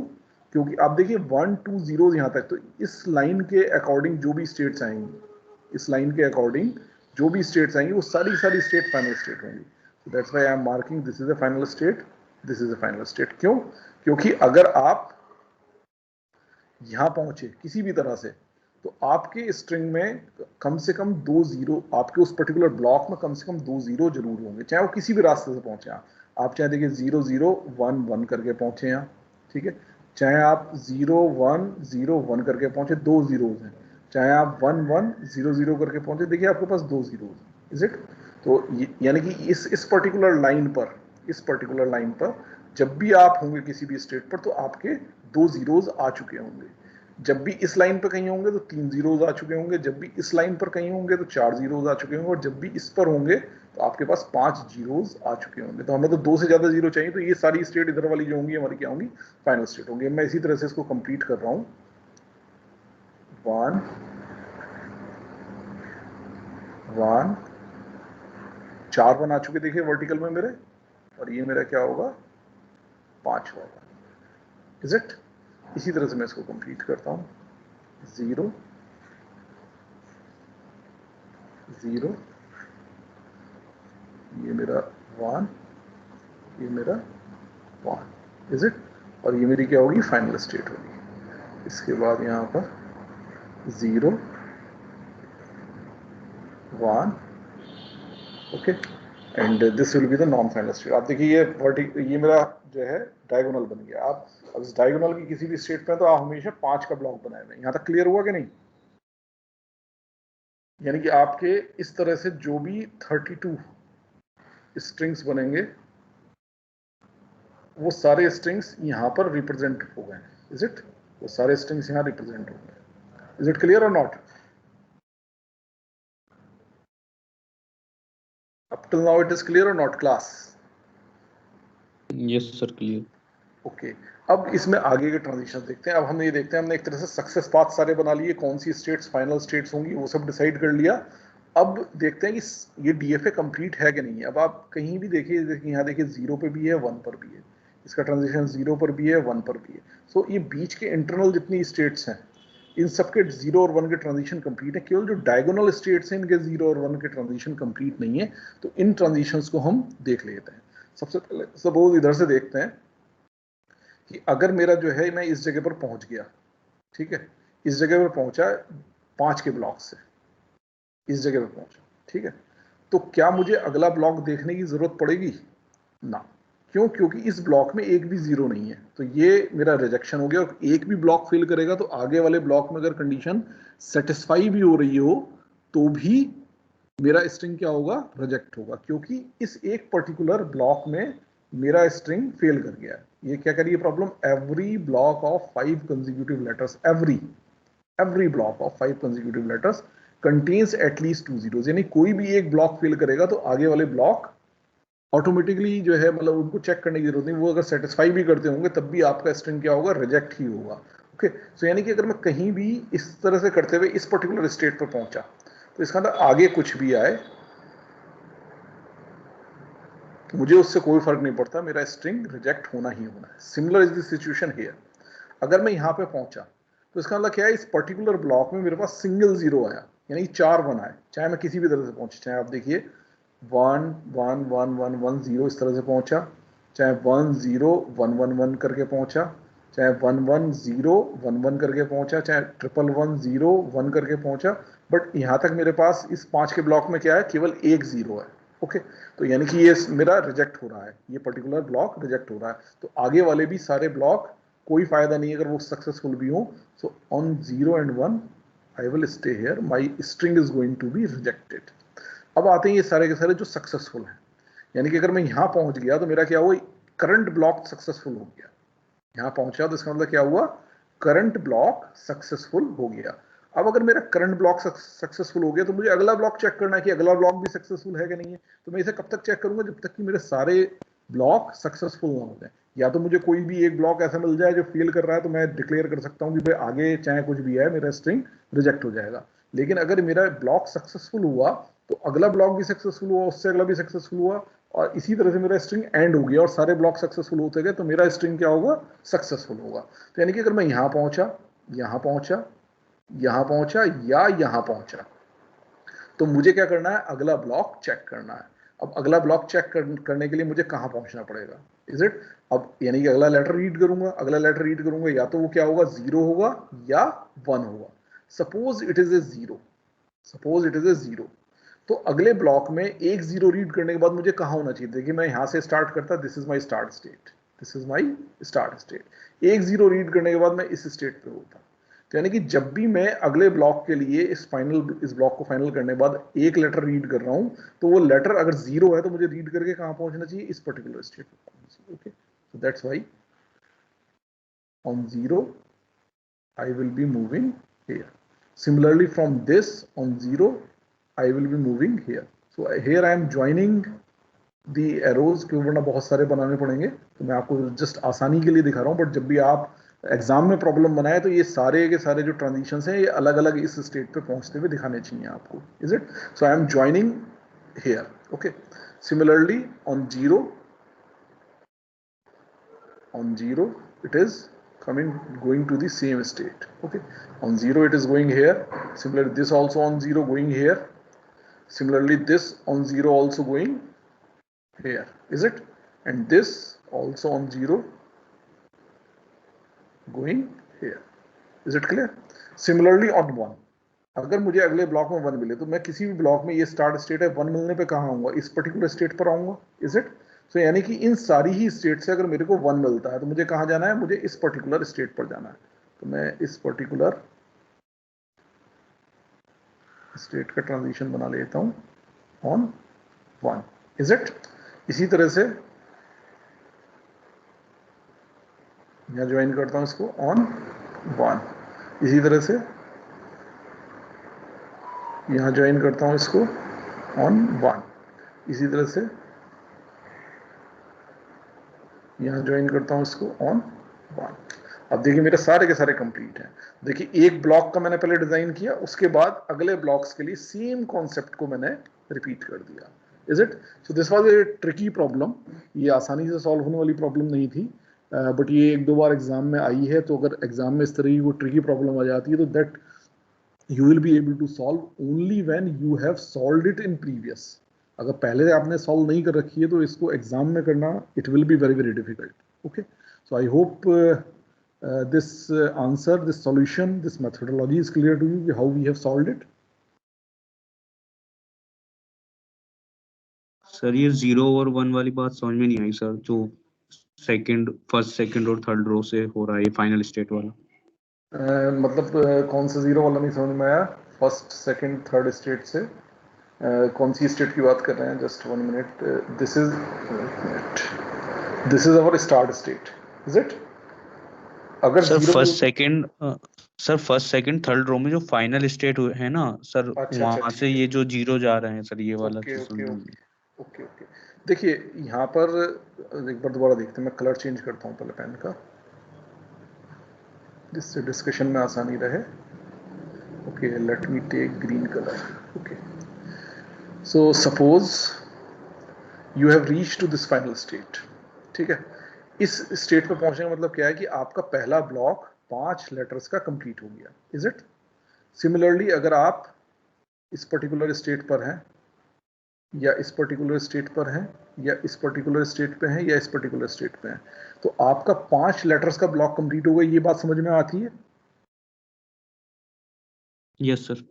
क्योंकि आप देखिए 1 2 0 यहाँ तक, तो इस लाइन के अकॉर्डिंग जो भी स्टेट्स आएंगी, इस लाइन के अकॉर्डिंग जो भी स्टेट्स आएंगी, वो सारी स्टेट फाइनल स्टेट होंगी. So that's why I am marking this is a final state, this is a final state. क्यों? क्योंकि अगर आप यहां पहुंचे किसी भी तरह से, तो आपके स्ट्रिंग में कम से कम 2 जीरो, आपके उस पर्टिकुलर ब्लॉक में कम से कम 2 जीरो जरूर होंगे, चाहे वो किसी भी रास्ते से पहुंचे. आप चाहे देखिए 0 0 1 1 करके पहुंचे यहाँ, ठीक है, चाहे आप 0 1 0 1 करके पहुंचे, 2 जीरोज हैं, चाहे आप 1 1 0 0 करके पहुंचे, देखिए आपके पास 2 जीरोज, इज इट? तो यानी कि इस पर्टिकुलर लाइन पर जब भी आप होंगे किसी भी स्टेट पर, तो आपके 2 जीरोज आ चुके होंगे. जब भी इस लाइन पर कहीं होंगे तो 3 जीरोज आ चुके होंगे. जब भी इस लाइन पर कहीं होंगे तो 4 जीरोज आ चुके होंगे. और जब भी इस पर होंगे तो आपके पास 5 जीरोज आ चुके होंगे. तो हमें तो 2 से ज्यादा जीरो चाहिए. तो ये सारी स्टेट इधर वाली जो होंगी हमारी क्या होंगी, फाइनल स्टेट होंगी. मैं इसी तरह से इसको कंप्लीट कर रहा हूं. 1 1 4 1 आ चुके देखिए वर्टिकल में मेरे, और ये मेरा क्या होगा, 5 होगा, इज इट? इसी तरह से मैं इसको कंप्लीट करता हूं. 0 0, ये मेरा 1, ये मेरा 1, इज इट? और ये मेरी क्या होगी, फाइनल स्टेट होगी. इसके बाद यहां पर 0 1, okay, and this will be the non final state. आप देखिए ये मेरा जो है डायगोनल बन गया। आप अब इस डायगोनल की किसी भी स्टेट पे तो आप हमेशा 5 का ब्लॉक बनाए हुए। यहाँ तक क्लियर हुआ कि नहीं? यानी कि आपके इस तरह से जो भी 32 स्ट्रिंग्स बनेंगे वो सारे स्ट्रिंग्स यहाँ पर रिप्रेजेंट हो गए। Is it? वो सारे स्ट्रिंग्स यहाँ रिप्रेजेंट हो गए। इज इट क्लियर और not? Up till now it is clear और not class? Yes sir, clear. Okay, अब इसमें आगे के ट्रांजिशन देखते हैं। अब हम ये देखते हैं, हमने एक तरह से सक्सेस पाथ सारे बना लिए, कौन सी स्टेट्स फाइनल स्टेट्स होंगी वो सब डिसाइड कर लिया। अब देखते हैं कि ये डीएफए कंप्लीट है कि नहीं है। अब आप कहीं भी देखिए, यहाँ देखिए 0 पे भी है, 1 पर भी है, इसका ट्रांजिशन 0 पर भी है, 1 पर भी है। सो ये बीच के इंटरनल जितनी स्टेट्स हैं इन सबके 0 और 1 के ट्रांजिशन कंप्लीट है। केवल जो डायगोनल स्टेट्स हैं इनके 0 और 1 के ट्रांजिशन कंप्लीट नहीं है। तो इन ट्रांजिशंस को हम देख लेते हैं। सबसे पहले सपोज इधर से देखते हैं कि अगर मेरा जो है मैं इस जगह पर पहुंच गया, ठीक है, इस जगह पर पहुंचा 5 के ब्लॉक से, इस जगह पर पहुंचा, ठीक है, तो क्या मुझे अगला ब्लॉक देखने की जरूरत पड़ेगी? ना। क्यों? क्योंकि इस ब्लॉक में एक भी 0 नहीं है, तो ये मेरा रिजेक्शन हो गया। और एक भी ब्लॉक फिल करेगा तो आगे वाले ब्लॉक में अगर कंडीशन सेटिस्फाई भी हो रही हो तो भी मेरा स्ट्रिंग क्या होगा? रिजेक्ट होगा, क्योंकि इस एक पर्टिकुलर ब्लॉक में मेरा स्ट्रिंग फेल कर गया है। ये क्या करिए problem? Every block of 5 consecutive letters, every block of 5 consecutive letters contains at least 2 zeros। यानी कोई भी एक ब्लॉक फिल करेगा तो आगे वाले ब्लॉक ऑटोमेटिकली जो है, मतलब उनको चेक करने की जरूरत नहीं, वो अगर सेटिस्फाई भी करते होंगे तब भी आपका स्ट्रिंग क्या होगा? रिजेक्ट ही होगा। ओके, सो यानी कि अगर मैं कहीं भी इस तरह से करते हुए इस पर्टिकुलर स्टेट पर पहुंचा तो इसका मतलब आगे कुछ भी आए मुझे उससे कोई फर्क नहीं पड़ता, मेरा स्ट्रिंग रिजेक्ट होना ही होना है। Similar is the situation here. अगर मैं यहां पे पहुंचा तो इसका मतलब क्या है? इस पर्टिकुलर ब्लॉक में मेरे पास सिंगल 0 आया, यानी 4 1 आए, चाहे मैं किसी भी तरह से पहुंचे, चाहे आप देखिए 1 1 1 1 1 0 इस तरह से पहुंचा, चाहे 1 0 1 1 1 करके पहुंचा, चाहे 1 1 0 1 1 करके पहुंचा, चाहे 1 1 1 0 1 करके पहुंचा। बट यहां तक मेरे पास इस 5 के ब्लॉक में क्या है? केवल एक 0 है। ओके, तो यानी कि ये मेरा रिजेक्ट हो रहा है, ये पर्टिकुलर ब्लॉक रिजेक्ट हो रहा है। तो आगे वाले भी सारे ब्लॉक कोई फायदा नहीं अगर वो सक्सेसफुल भी हो। So on 0 and 1 I will stay here, my string is going to be rejected. अब आते हैं ये सारे के सारे जो सक्सेसफुल हैं, यानी कि अगर मैं यहां पहुंच गया तो मेरा क्या हुआ? करंट ब्लॉक सक्सेसफुल हो गया। यहां पहुंचा तो इसका मतलब क्या हुआ? करंट ब्लॉक सक्सेसफुल हो गया। अब अगर मेरा करंट ब्लॉक सक्सेसफुल हो गया तो मुझे अगला ब्लॉक चेक करना है कि अगला ब्लॉक भी सक्सेसफुल है कि नहीं है। तो मैं इसे कब तक चेक करूंगा? जब तक कि मेरे सारे ब्लॉक सक्सेसफुल ना हो जाए। या तो मुझे कोई भी एक ब्लॉक ऐसा मिल जाए जो फेल कर रहा है तो मैं डिक्लेयर कर सकता हूं कि भाई आगे चाहे कुछ भी है मेरा स्ट्रिंग रिजेक्ट हो जाएगा। लेकिन अगर मेरा ब्लॉक सक्सेसफुल हुआ तो अगला ब्लॉक भी सक्सेसफुल हुआ, उससे अगला भी सक्सेसफुल हुआ, और इसी तरह से मेरा स्ट्रिंग एंड हो गया और सारे ब्लॉक सक्सेसफुल होते गए तो मेरा स्ट्रिंग क्या होगा? सक्सेसफुल होगा। तो यानी कि अगर मैं यहां पहुंचा, यहां पहुंचा, यहां पहुंचा या यहां पहुंचा तो मुझे क्या करना है? अगला ब्लॉक चेक करना है। अब अगला ब्लॉक चेक करने के लिए मुझे कहां पहुंचना पड़ेगा? Is it? अब यानी कि अगला लेटर रीड करूंगा, अगला लेटर रीड करूंगा, या तो वो क्या होगा? 0 होगा या 1 होगा। Suppose it is a 0, suppose it is a 0, तो अगले ब्लॉक में एक 0 रीड करने के बाद मुझे कहां होना चाहिए? देखिए मैं यहां से स्टार्ट करता, this is my start state, this is my start state. एक 0 रीड करने के बाद मैं इस स्टेट पे होता। तो यानी कि जब भी मैं अगले ब्लॉक के लिए इस ब्लॉक को फाइनल करने के बाद एक लेटर रीड कर रहा हूं तो वो लेटर अगर 0 है तो मुझे रीड करके कहां पहुंचना चाहिए? इस पर्टिकुलर स्टेट पे पहुंचना चाहिए। Okay, so that's why on 0 I will be moving here. Similarly, from this on 0, I will be moving here. So here I am joining the arrows, क्योंकि वरना बहुत सारे बनाने पड़ेंगे, तो मैं आपको जस्ट आसानी के लिए दिखा रहा हूँ। बट जब भी आप एग्जाम में प्रॉब्लम बनाए तो ये सारे के सारे जो ट्रांजिशंस हैं ये अलग अलग इस स्टेट पे पहुंचते हुए दिखाने चाहिए आपको। Is it? So I am joining here. Okay, similarly on 0 it is going to the same state. Okay, on 0 it is going here. Similarly this also on 0 going here. Similarly this on 0 also going here. Is it? And this also on 0 going here. Is it clear? Similarly on 1, अगर मुझे अगले block में 1 मिले तो मैं किसी भी block में, ये स्टार्ट स्टेट है, 1 मिलने पे कहाँ आऊंगा? इस पर्टिकुलर स्टेट पर आऊंगा, इज इट? सो यानी कि इन सारी ही स्टेट से अगर मेरे को 1 मिलता है तो मुझे कहाँ जाना है? मुझे इस पर्टिकुलर स्टेट पर जाना है। तो मैं इस पर्टिकुलर स्टेट का ट्रांजिशन बना लेता हूं ऑन 1, इज इट? इसी तरह से यहां ज्वाइन करता हूं इसको ऑन 1, इसी तरह से यहां ज्वाइन करता हूं इसको ऑन 1, इसी तरह से यहां ज्वाइन करता हूं इसको ऑन 1। अब देखिए मेरे सारे के सारे कंप्लीट हैं। देखिए एक ब्लॉक का मैंने पहले डिजाइन किया, उसके बाद अगले ब्लॉक्स के लिए सेम कॉन्सेप्ट को मैंने रिपीट कर दिया, is it? So this was a tricky problem, ये आसानी से सॉल्व होने वाली प्रॉब्लम नहीं थी, बट ये 1-2 बार एग्जाम में आई है। तो अगर एग्जाम में इस तरह की वो ट्रिकी प्रॉब्लम आ जाती है तो that you will be able to solve only when you have solved it in previous. अगर पहले आपने सॉल्व नहीं कर रखी है तो इसको एग्जाम में करना it will be very very difficult. Okay, so I hope this answer, this solution, this methodology is clear to you how we have solved it. Sir ये 0 और 1 वाली बात समझ में नहीं आई सर, जो फर्स्ट सेकंड और थर्ड रो से हो रहा है ये फाइनल स्टेट वाला। मतलब कौन सा 0 वाला नहीं समझ में आया? फर्स्ट सेकंड थर्ड स्टेट से कौन सी स्टेट की बात कर रहे हैं? Just 1 minute, this is our start state, is it? अगर sir first second third row में जो फाइनल स्टेट है ना सर, अच्छा, वहां से ये जो 0 जा रहे हैं सर, ये वाला ओके। देखिए यहाँ पर एक बार दोबारा देखते हैं, मैं कलर चेंज करता हूँ पहले पेन का, जिससे डिस्कशन में आसानी रहे। Okay, let me take green colour. Okay, so suppose you have reach to this final state, ठीक है? इस स्टेट पे पहुंचने का मतलब क्या है कि आपका पहला ब्लॉक 5 लेटर्स का कंप्लीट हो गया, इज इट? सिमिलरली अगर आप इस पर्टिकुलर स्टेट पर हैं, या इस पर्टिकुलर स्टेट पर हैं, या इस पर्टिकुलर स्टेट पे हैं, या इस पर्टिकुलर स्टेट पे हैं, तो आपका 5 लेटर्स का ब्लॉक कंप्लीट हो गया। ये बात समझ में आती है? Yes sir.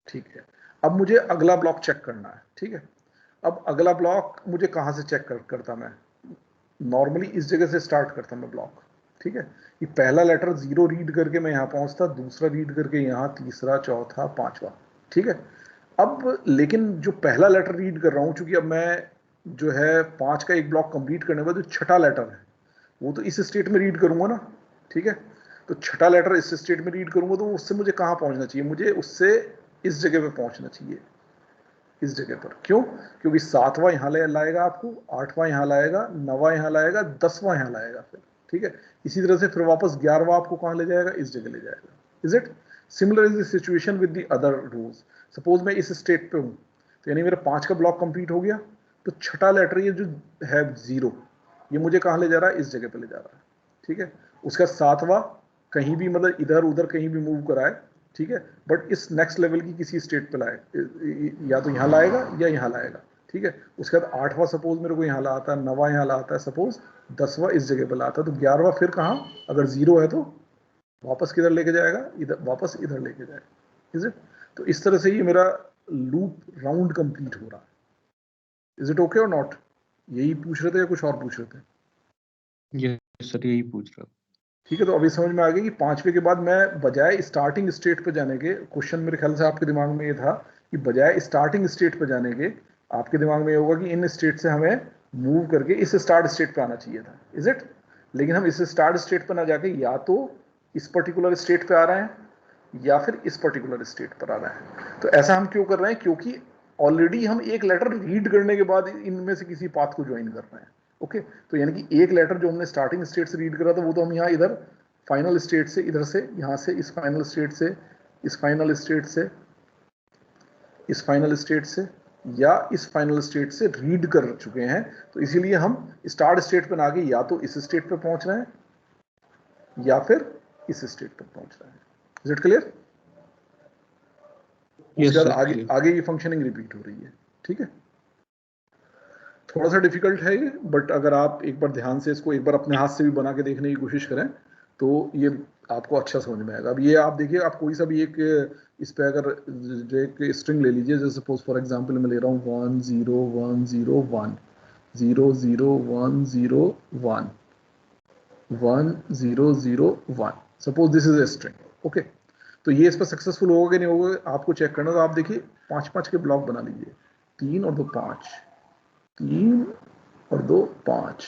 ठीक है, अब मुझे अगला ब्लॉक चेक करना है, ठीक है? अब अगला ब्लॉक मुझे कहां से चेक करता? मैं नॉर्मली इस जगह से स्टार्ट करता मैं ब्लॉक, ठीक है? ये पहला लेटर 0 रीड करके मैं यहां पहुंचता, दूसरा रीड करके यहां, तीसरा, चौथा, पांचवा, ठीक है? अब लेकिन जो पहला लेटर रीड कर रहा हूं, चूंकि अब मैं जो है 5 का एक ब्लॉक कंप्लीट करने के बाद जो छठा लेटर है वो तो इस स्टेट में रीड करूंगा ना, ठीक है? तो छठा लेटर इस स्टेट में रीड करूंगा तो उससे मुझे कहां पहुंचना चाहिए? मुझे उससे इस जगह पे पहुंचना चाहिए, इस जगह पर। क्यों? क्योंकि 7वां यहां लाएगा आपको, 8वां यहां लाएगा, 9वां यहां लाएगा, 10वां यहां लाएगा फिर, ठीक है? इसी तरह से फिर वापस 11वां आपको कहां ले जाएगा? इस जगह ले जाएगा, is it? Similar is the situation with the other rules. Suppose मैं इस स्टेट पे हूं, तो यानी मेरा 5 का ब्लॉक कंप्लीट हो गया, तो छठा लेटर ये जो है 0, ये मुझे कहां ले जा रहा है? इस जगह पे ले जा रहा है, ठीक है? उसका 7वां कहीं भी, मतलब इधर उधर कहीं भी मूव कराए, ठीक है? बट इस नेक्स्ट लेवल की किसी स्टेट पे लाए, या तो यहाँ लाएगा या यहाँ लाएगा, ठीक है? उसके बाद 8वां सपोज मेरे को यहाँ लाता है, 9वां यहाँ लाता है सपोज, 10वां इस जगह पे लाता है, तो 11वां फिर कहाँ? अगर 0 है तो वापस किधर लेके जाएगा? इधर, वापस इधर लेके जाएगा, इज इट? तो इस तरह से ये मेरा लूप राउंड कंप्लीट हो रहा है। इज इट ओके और नॉट? यही पूछ रहे थे या कुछ और पूछ रहे थे? यस सर, यही पूछ रहा हूँ। ठीक है, तो अभी समझ में आ गया कि 5वें के बाद मैं बजाय स्टार्टिंग स्टेट पे जाने के, क्वेश्चन मेरे ख्याल से आपके दिमाग में ये था कि बजाय स्टार्टिंग स्टेट पे जाने के आपके दिमाग में ये होगा कि इन स्टेट से हमें मूव करके इस स्टार्ट स्टेट पे आना चाहिए था, इज इट? लेकिन हम इस स्टार्ट स्टेट पे ना जाके या तो इस पर्टिकुलर स्टेट पे आ रहे हैं या फिर इस पर्टिकुलर स्टेट पर आ रहे हैं। तो ऐसा हम क्यों कर रहे हैं? क्योंकि ऑलरेडी हम एक लेटर रीड करने के बाद इनमें से किसी पाथ को ज्वाइन कर रहे हैं। ओके, तो यानी कि एक लेटर जो हमने स्टार्टिंग स्टेट से रीड करा था वो तो हम यहाँ इधर फाइनल स्टेट से, इधर से, यहाँ से इस फाइनल स्टेट से, इस फाइनल स्टेट से, इस फाइनल स्टेट से, या इस फाइनल स्टेट से रीड कर चुके हैं। तो इसीलिए हम स्टार्ट स्टेट पर ना आगे या तो इस स्टेट पे पहुंच रहे हैं या फिर इस स्टेट पर पहुंच रहे हैं। Is it clear? उसके बाद आगे की फंक्शनिंग रिपीट हो रही है, ठीक है? थोड़ा सा डिफिकल्ट है ये, बट अगर आप एक बार ध्यान से इसको एक बार अपने हाथ से भी बना के देखने की कोशिश करें तो ये आपको अच्छा समझ में आएगा। अब ये आप देखिए, आप कोई सा भी एक इस पे अगर जो एक स्ट्रिंग ले लीजिए, जैसे सपोज फॉर एग्जांपल मैं ले रहा हूँ 1 0 1 0 1 0 0 1 0 1 1 0 0 1, suppose this is a string. Okay, तो ये इस पर सक्सेसफुल होगा कि नहीं होगा आपको चेक करना। तो आप देखिए 5-5 के ब्लॉक बना लीजिए, 3 और 2 5, 3 और 2 5,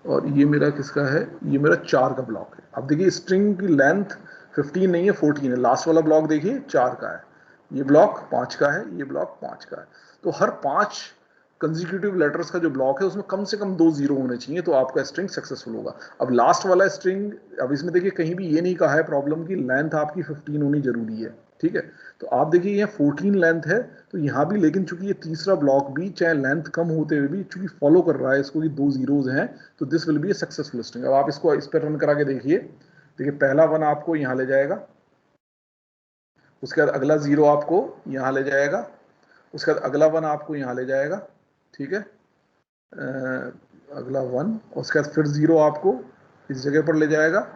और ये मेरा किसका है, ये मेरा 4 का ब्लॉक है। अब देखिए स्ट्रिंग की लेंथ 15 नहीं है, 14 है। लास्ट वाला ब्लॉक देखिए 4 का है, ये ब्लॉक 5 का है, ये ब्लॉक 5 का है। तो हर 5 कंसेक्यूटिव लेटर्स का जो ब्लॉक है उसमें कम से कम 2 जीरो होने चाहिए, तो आपका स्ट्रिंग सक्सेसफुल होगा। अब लास्ट वाला स्ट्रिंग, अब इसमें देखिए कहीं भी ये नहीं कहा है प्रॉब्लम की लेंथ आपकी 15 होनी जरूरी है, ठीक है। तो आप देखिए यहाँ 14 लेंथ है, तो यहाँ भी, लेकिन चूंकि ये तीसरा ब्लॉक भी चाहे लेंथ कम होते हुए भी चूंकि फॉलो कर रहा है इसको कि 2 जीरोज हैं, तो this will be A successful string. अब आप इसको इस पर रन करा के देखिए, देखिए पहला 1 आपको यहाँ ले जाएगा, उसके बाद अगला 0 आपको यहाँ ले जाएगा, उसके बाद अगला 1 आपको यहाँ ले जाएगा, ठीक है, अगला 1, उसके बाद फिर 0 आपको इस जगह पर ले जाएगा,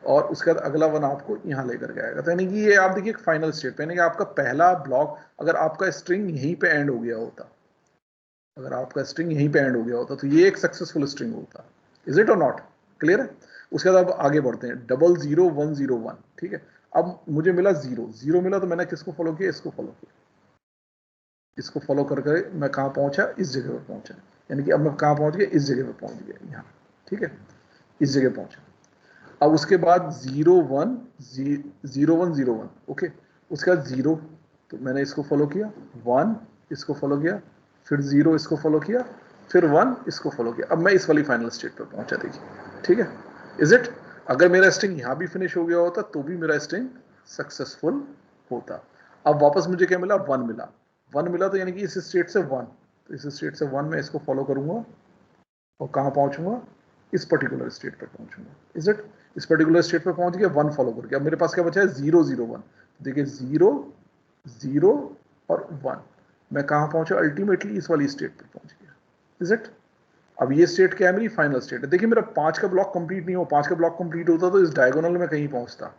और उसके बाद अगला 1 आपको यहाँ लेकर के आएगा। तो यानी कि ये आप देखिए एक फाइनल स्टेट, यानी कि आपका पहला ब्लॉक, अगर आपका स्ट्रिंग यहीं पे एंड हो गया होता, अगर आपका स्ट्रिंग यहीं पे एंड हो गया होता, तो ये एक सक्सेसफुल स्ट्रिंग होता। इज इट और नॉट? क्लियर है? उसके बाद अब आगे बढ़ते हैं, 0 0 1 0 1, ठीक है। अब मुझे मिला 0 0 मिला, तो मैंने किसको फॉलो किया, इसको फॉलो किया, इसको फॉलो करके मैं कहाँ पहुंचा, इस जगह पर पहुंचा। यानी कि अब मैं कहाँ पहुंच गया, इस जगह पर पहुंच गया, यहाँ, ठीक है, इस जगह पहुंचा। अब उसके बाद 0 1 0 1 0 1, ओके, उसके बाद 0, तो मैंने इसको फॉलो किया, 1 इसको फॉलो किया, फिर 0 इसको फॉलो किया, फिर 1 इसको फॉलो किया। अब मैं इस वाली फाइनल स्टेट पर पहुंचा, देखिए, ठीक है। Is it? अगर मेरा स्ट्रिंग यहाँ भी फिनिश हो गया होता तो भी मेरा स्ट्रिंग सक्सेसफुल होता। अब वापस मुझे क्या मिला, 1 मिला, 1 मिला, तो यानी कि इस स्टेट से 1, तो इस स्टेट से 1 मैं इसको फॉलो करूंगा और कहाँ पहुंचूंगा, इस पर्टिकुलर स्टेट पर पहुंचूंगा। Is it? इस पर्टिकुलर स्टेट पर पहुंच गया 1 फॉलो करके। अब मेरे पास क्या बचा है, 0 0 1, देखिए 0 0 और 1, मैं कहाँ पहुंचा, अल्टीमेटली इस वाली स्टेट पर पहुंच गया। Is it? अब ये स्टेट क्या है, मेरी फाइनल स्टेट है। देखिए मेरा 5 का ब्लॉक कंप्लीट नहीं हो, 5 का ब्लॉक कंप्लीट होता तो इस डायगोनल में कहीं पहुंचता।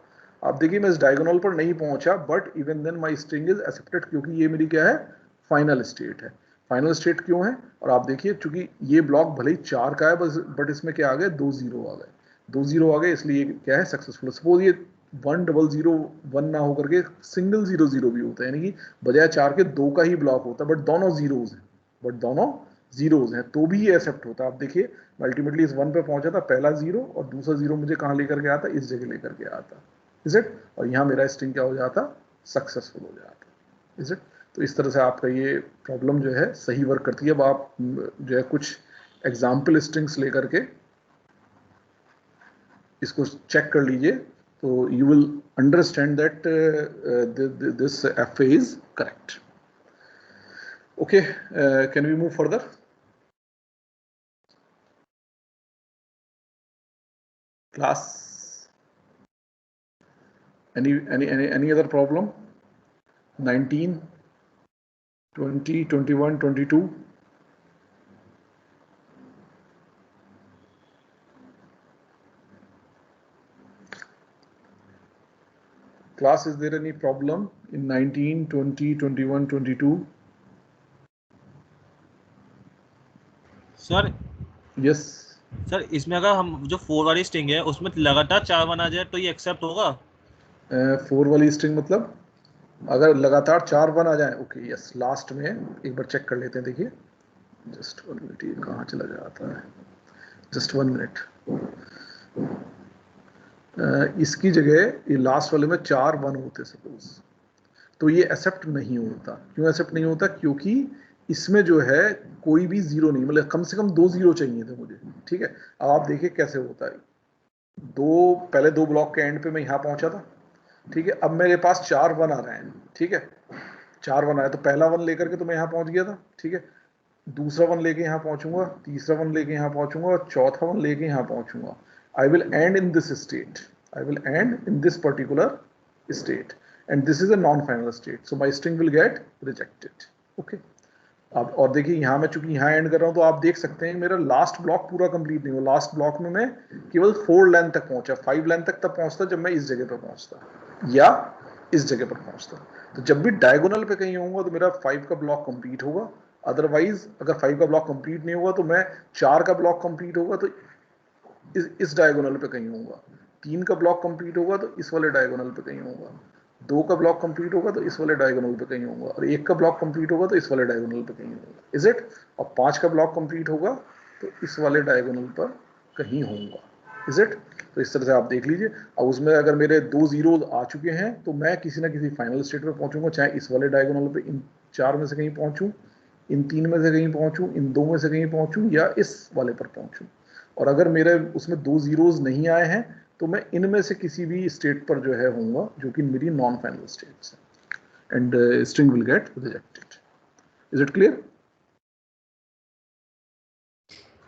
अब देखिए मैं इस डायगोनल पर नहीं पहुंचा, but even then my string is accepted, क्योंकि ये मेरी क्या है, फाइनल स्टेट है। फाइनल स्टेट क्यों है, और आप देखिए चूंकि ये ब्लॉक भले ही 4 का है बस, बट इसमें क्या आ गए, 2 जीरो आ गए, 2 जीरो आ गए, इसलिए क्या है, सक्सेसफुल। सपोज ये 1 0 0 1 ना होकर के सिंगल 0 0 भी होता है, यानी कि बजाय 4 के 2 का ही ब्लॉक होता है, बट दोनों जीरोज हैं, बट दोनों जीरोज हैं, तो भी ये एक्सेप्ट होता है। आप देखिए अल्टीमेटली इस 1 पे पहुंचा था, पहला 0 और दूसरा 0 मुझे कहाँ लेकर के आता, इस जगह लेकर के आता। Is it? और यहाँ मेरा स्ट्रिंग क्या हो जाता, सक्सेसफुल हो जाता। Is it? तो इस तरह से आपका ये प्रॉब्लम जो है सही वर्क करती है। अब आप जो है कुछ एग्जाम्पल स्ट्रिंग्स लेकर के इसको चेक कर लीजिए, तो you will understand that this F is correct. Okay, can we move further? Class, any other problem? 19, 20, 21, 22. Class, is there any problem in 19, 20, 21, 22? Sir Yes. Sir इसमें अगर हम जो 4 वाली स्ट्रिंग है उसमें लगातार 4 1 आ जाए तो ये एक्सेप्ट होगा? 4 वाली स्ट्रिंग मतलब अगर लगातार 4 1 आ जाए, ओके, यस। लास्ट में एक बार चेक कर लेते हैं, देखिए जस्ट 1 मिनट, ये कहाँ चला जाता है, जस्ट 1 मिनट। इसकी जगह ये लास्ट वाले में 4 1 होते सपोज, तो ये एक्सेप्ट नहीं होता। क्यों एक्सेप्ट नहीं होता? क्योंकि इसमें जो है कोई भी जीरो नहीं, मतलब कम से कम 2 जीरो चाहिए थे मुझे, ठीक है। अब आप देखिए कैसे होता है, पहले 2 ब्लॉक के एंड पे मैं यहाँ पहुंचा था, ठीक है। अब मेरे पास 4 1 आ रहे हैं, ठीक है, 4 1 आया, तो पहला 1 लेकर के तो मैं यहाँ पहुंच गया था, ठीक है। दूसरा 1 लेके यहाँ पहुंचूंगा, तीसरा 1 लेके यहाँ पहुंचूंगा, और चौथा 1 लेके यहाँ पहुंचूंगा। I will end in this state, I will end in this particular state, and this is a non-final state, so my string will get rejected. Okay, अब और देखिए यहाँ मैं चूंकि यहाँ एंड कर रहा हूँ तो आप देख सकते हैं मेरा लास्ट ब्लॉक पूरा कंप्लीट नहीं हुआ। लास्ट ब्लॉक में मैं केवल 4 लेंथ तक पहुंचा, 5 लेंथ तक तब पहुंचता जब मैं इस जगह पर पहुंचता या इस जगह पर पहुंचता। तो जब भी डायगोनल पे कहीं होऊंगा तो मेरा 5 का ब्लॉक कंप्लीट होगा। अदरवाइज अगर 5 का ब्लॉक कंप्लीट नहीं होगा तो मैं 4 का ब्लॉक कंप्लीट होगा तो इस डायगोनल पे कहीं होगा, 3 का ब्लॉक कंप्लीट होगा तो इस वाले डायगोनल पे कहीं होगा, 2 का ब्लॉक कंप्लीट होगा तो इस वाले डायगोनल पे कहीं होगा, और 1 का ब्लॉक कंप्लीट होगा तो इस वाले डायगोनल पे कहीं होगा। Is it? और 5 का ब्लॉक कंप्लीट होगा तो इस वाले डायगोनल पर कहीं होगा। Is it? तो इस तरह से आप देख लीजिए। अब उसमें अगर मेरे 2 जीरोज आ चुके हैं तो मैं किसी ना किसी फाइनल स्टेट पे पहुंचूंगा, चाहे इस वाले डायगोनल पे इन 4 में से कहीं पहुंचूं, इन 3 में से कहीं पहुंचूं, इन 2 में से कहीं पहुंचूं, या इस वाले पर पहुंचूं। और अगर मेरे उसमें 2 जीरोज नहीं आए हैं तो मैं इनमें से किसी भी स्टेट पर जो है होऊंगा जो कि मेरी नॉन फाइनल स्टेट्स है, and string will get rejected. Is it clear?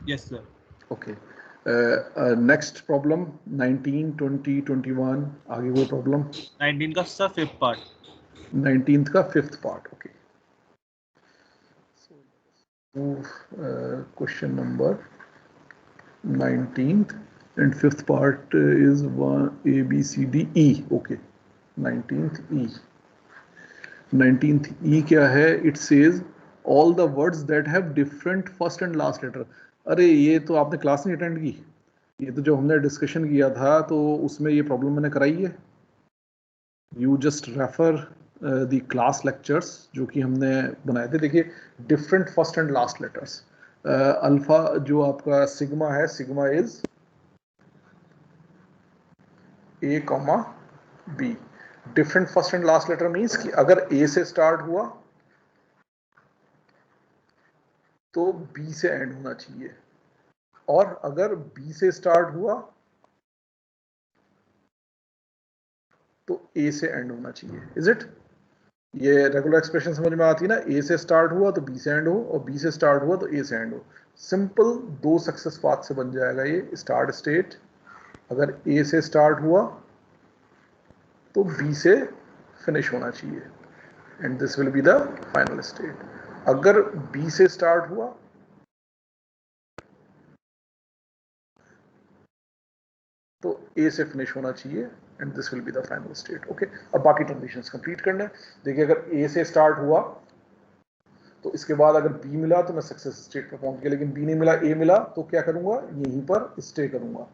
Yes sir. Okay, next problem 19, 20, 21, आगे कोई प्रॉब्लम? 19 का सर 5th पार्ट। 19th का 5th part. Okay, question number 19th and 5th part is 1 A B C D E. Okay, 19th E. 19th E क्या है? It says all the words that have different first and last letter. अरे ये तो आपने class नहीं attend की, ये तो जो हमने डिस्कशन किया था तो उसमें ये प्रॉब्लम मैंने कराई है। You just refer the class lectures जो कि हमने बनाए थे। देखिए different first and last letters, alpha जो आपका सिग्मा है, sigma is a comma B. Different first and last letter means कि अगर ए से स्टार्ट हुआ तो बी से एंड होना चाहिए, और अगर बी से स्टार्ट हुआ तो ए से एंड होना चाहिए। Is it? ये रेगुलर एक्सप्रेशन समझ में आती है ना? ए से स्टार्ट हुआ तो बी से एंड हो, और बी से स्टार्ट हुआ तो ए से एंड हो। सिंपल 2 सक्सेस पाथ से बन जाएगा ये स्टार्ट स्टेट। अगर ए से स्टार्ट हुआ तो बी से फिनिश होना चाहिए, and this will be the final state. अगर बी से स्टार्ट हुआ तो ए से फिनिश होना चाहिए, and this will be the final state. Okay, अब बाकी कंडीशंस कंप्लीट करना है। देखिए अगर ए से स्टार्ट हुआ तो इसके बाद अगर बी मिला तो मैं सक्सेस स्टेट पर पहुंच गया, लेकिन बी नहीं मिला, ए मिला, तो क्या करूंगा? यहीं पर स्टे करूंगा,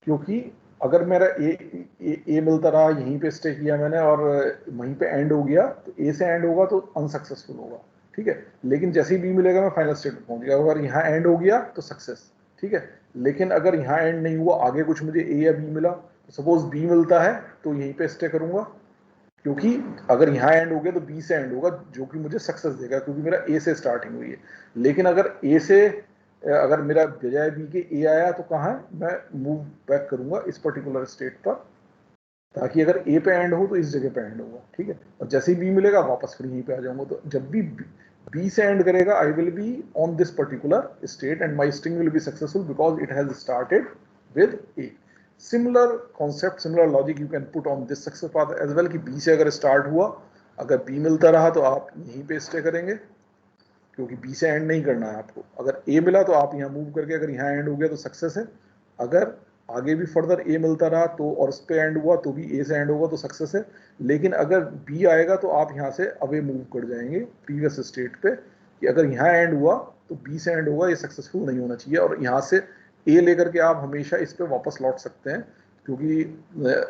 क्योंकि अगर मेरा ए मिलता रहा, यहीं पे स्टे किया मैंने और वहीं पे एंड हो गया, तो ए से एंड होगा तो अनसक्सेसफुल होगा। ठीक है, लेकिन जैसे ही बी मिलेगा मैं फाइनल स्टेट पर पहुंच गया। अगर यहाँ एंड हो गया तो सक्सेस। ठीक है, लेकिन अगर यहाँ एंड नहीं हुआ, आगे कुछ मुझे ए या बी मिला, तो सपोज बी मिलता है तो यहीं पे स्टे करूंगा, क्योंकि अगर यहाँ एंड हो गया तो बी से एंड होगा जो कि मुझे सक्सेस देगा, क्योंकि मेरा ए से स्टार्टिंग हुई है। लेकिन अगर ए से अगर मेरा बजाय बी के ए आया तो कहाँ है? मैं मूव बैक करूंगा इस पर्टिकुलर स्टेट पर, ताकि अगर ए पे एंड हो तो इस जगह पे एंड होगा। ठीक है, और जैसे ही बी मिलेगा वापस फिर यहीं पे आ जाऊंगा। तो जब भी बी से एंड करेगा I will be on this particular state and my string will be successful because it has started with A. Similar concept, similar logic you can put on this success path as well, कि B से अगर start हुआ, अगर B मिलता रहा तो आप यहीं पे स्टे करेंगे, क्योंकि बी से एंड नहीं करना है आपको। अगर ए मिला तो आप यहाँ मूव करके, अगर यहाँ एंड हो गया तो सक्सेस है। अगर आगे भी फर्दर ए मिलता रहा तो और उस पे एंड हुआ तो भी ए से एंड होगा तो सक्सेस है। लेकिन अगर बी आएगा तो आप यहाँ से अवे मूव कर जाएंगे प्रीवियस स्टेट पे, कि अगर यहाँ एंड हुआ तो बी से एंड होगा, ये सक्सेसफुल नहीं होना चाहिए। और यहाँ से ए लेकर के आप हमेशा इस पे वापस लौट सकते हैं, क्योंकि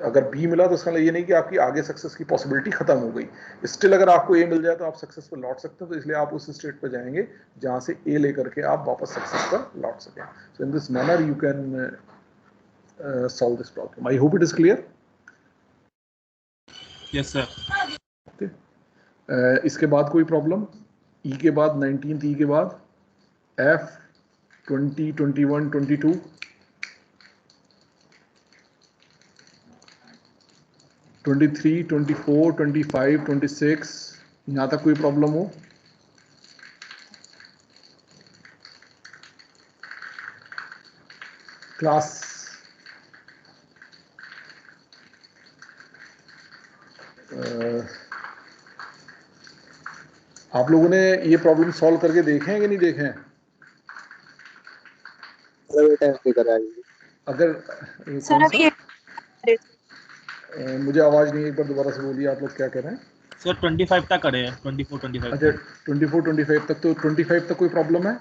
अगर बी मिला तो इसका मतलब ये नहीं कि आपकी आगे सक्सेस की पॉसिबिलिटी खत्म हो गई। स्टिल अगर आपको ए मिल जाए तो आप सक्सेस पर लौट सकते हैं, तो इसलिए आप उस स्टेट पर जाएंगे जहां से ए लेकर के आप वापस सक्सेस पर लौट सकें। So in this manner you can solve this problem. I hope it is clear. Yes sir. Okay. इसके बाद कोई प्रॉब्लम? ई के बाद 19th ई के बाद F 20, 21, 22, 23, 24, 25, 26, यहाँ तक कोई प्रॉब्लम हो? क्लास आप लोगों ने ये प्रॉब्लम सॉल्व करके देखे हैं कि नहीं देखे हैं? अगर सर कौन अभी सा मुझे आवाज नहीं, एक बार दोबारा से बोलिए, आप लोग क्या कह रहे हैं? सर 25 तक करे हैं, 24-25 अच्छा, तक। 24-25 तक। तो 25 तक कोई प्रॉब्लम है?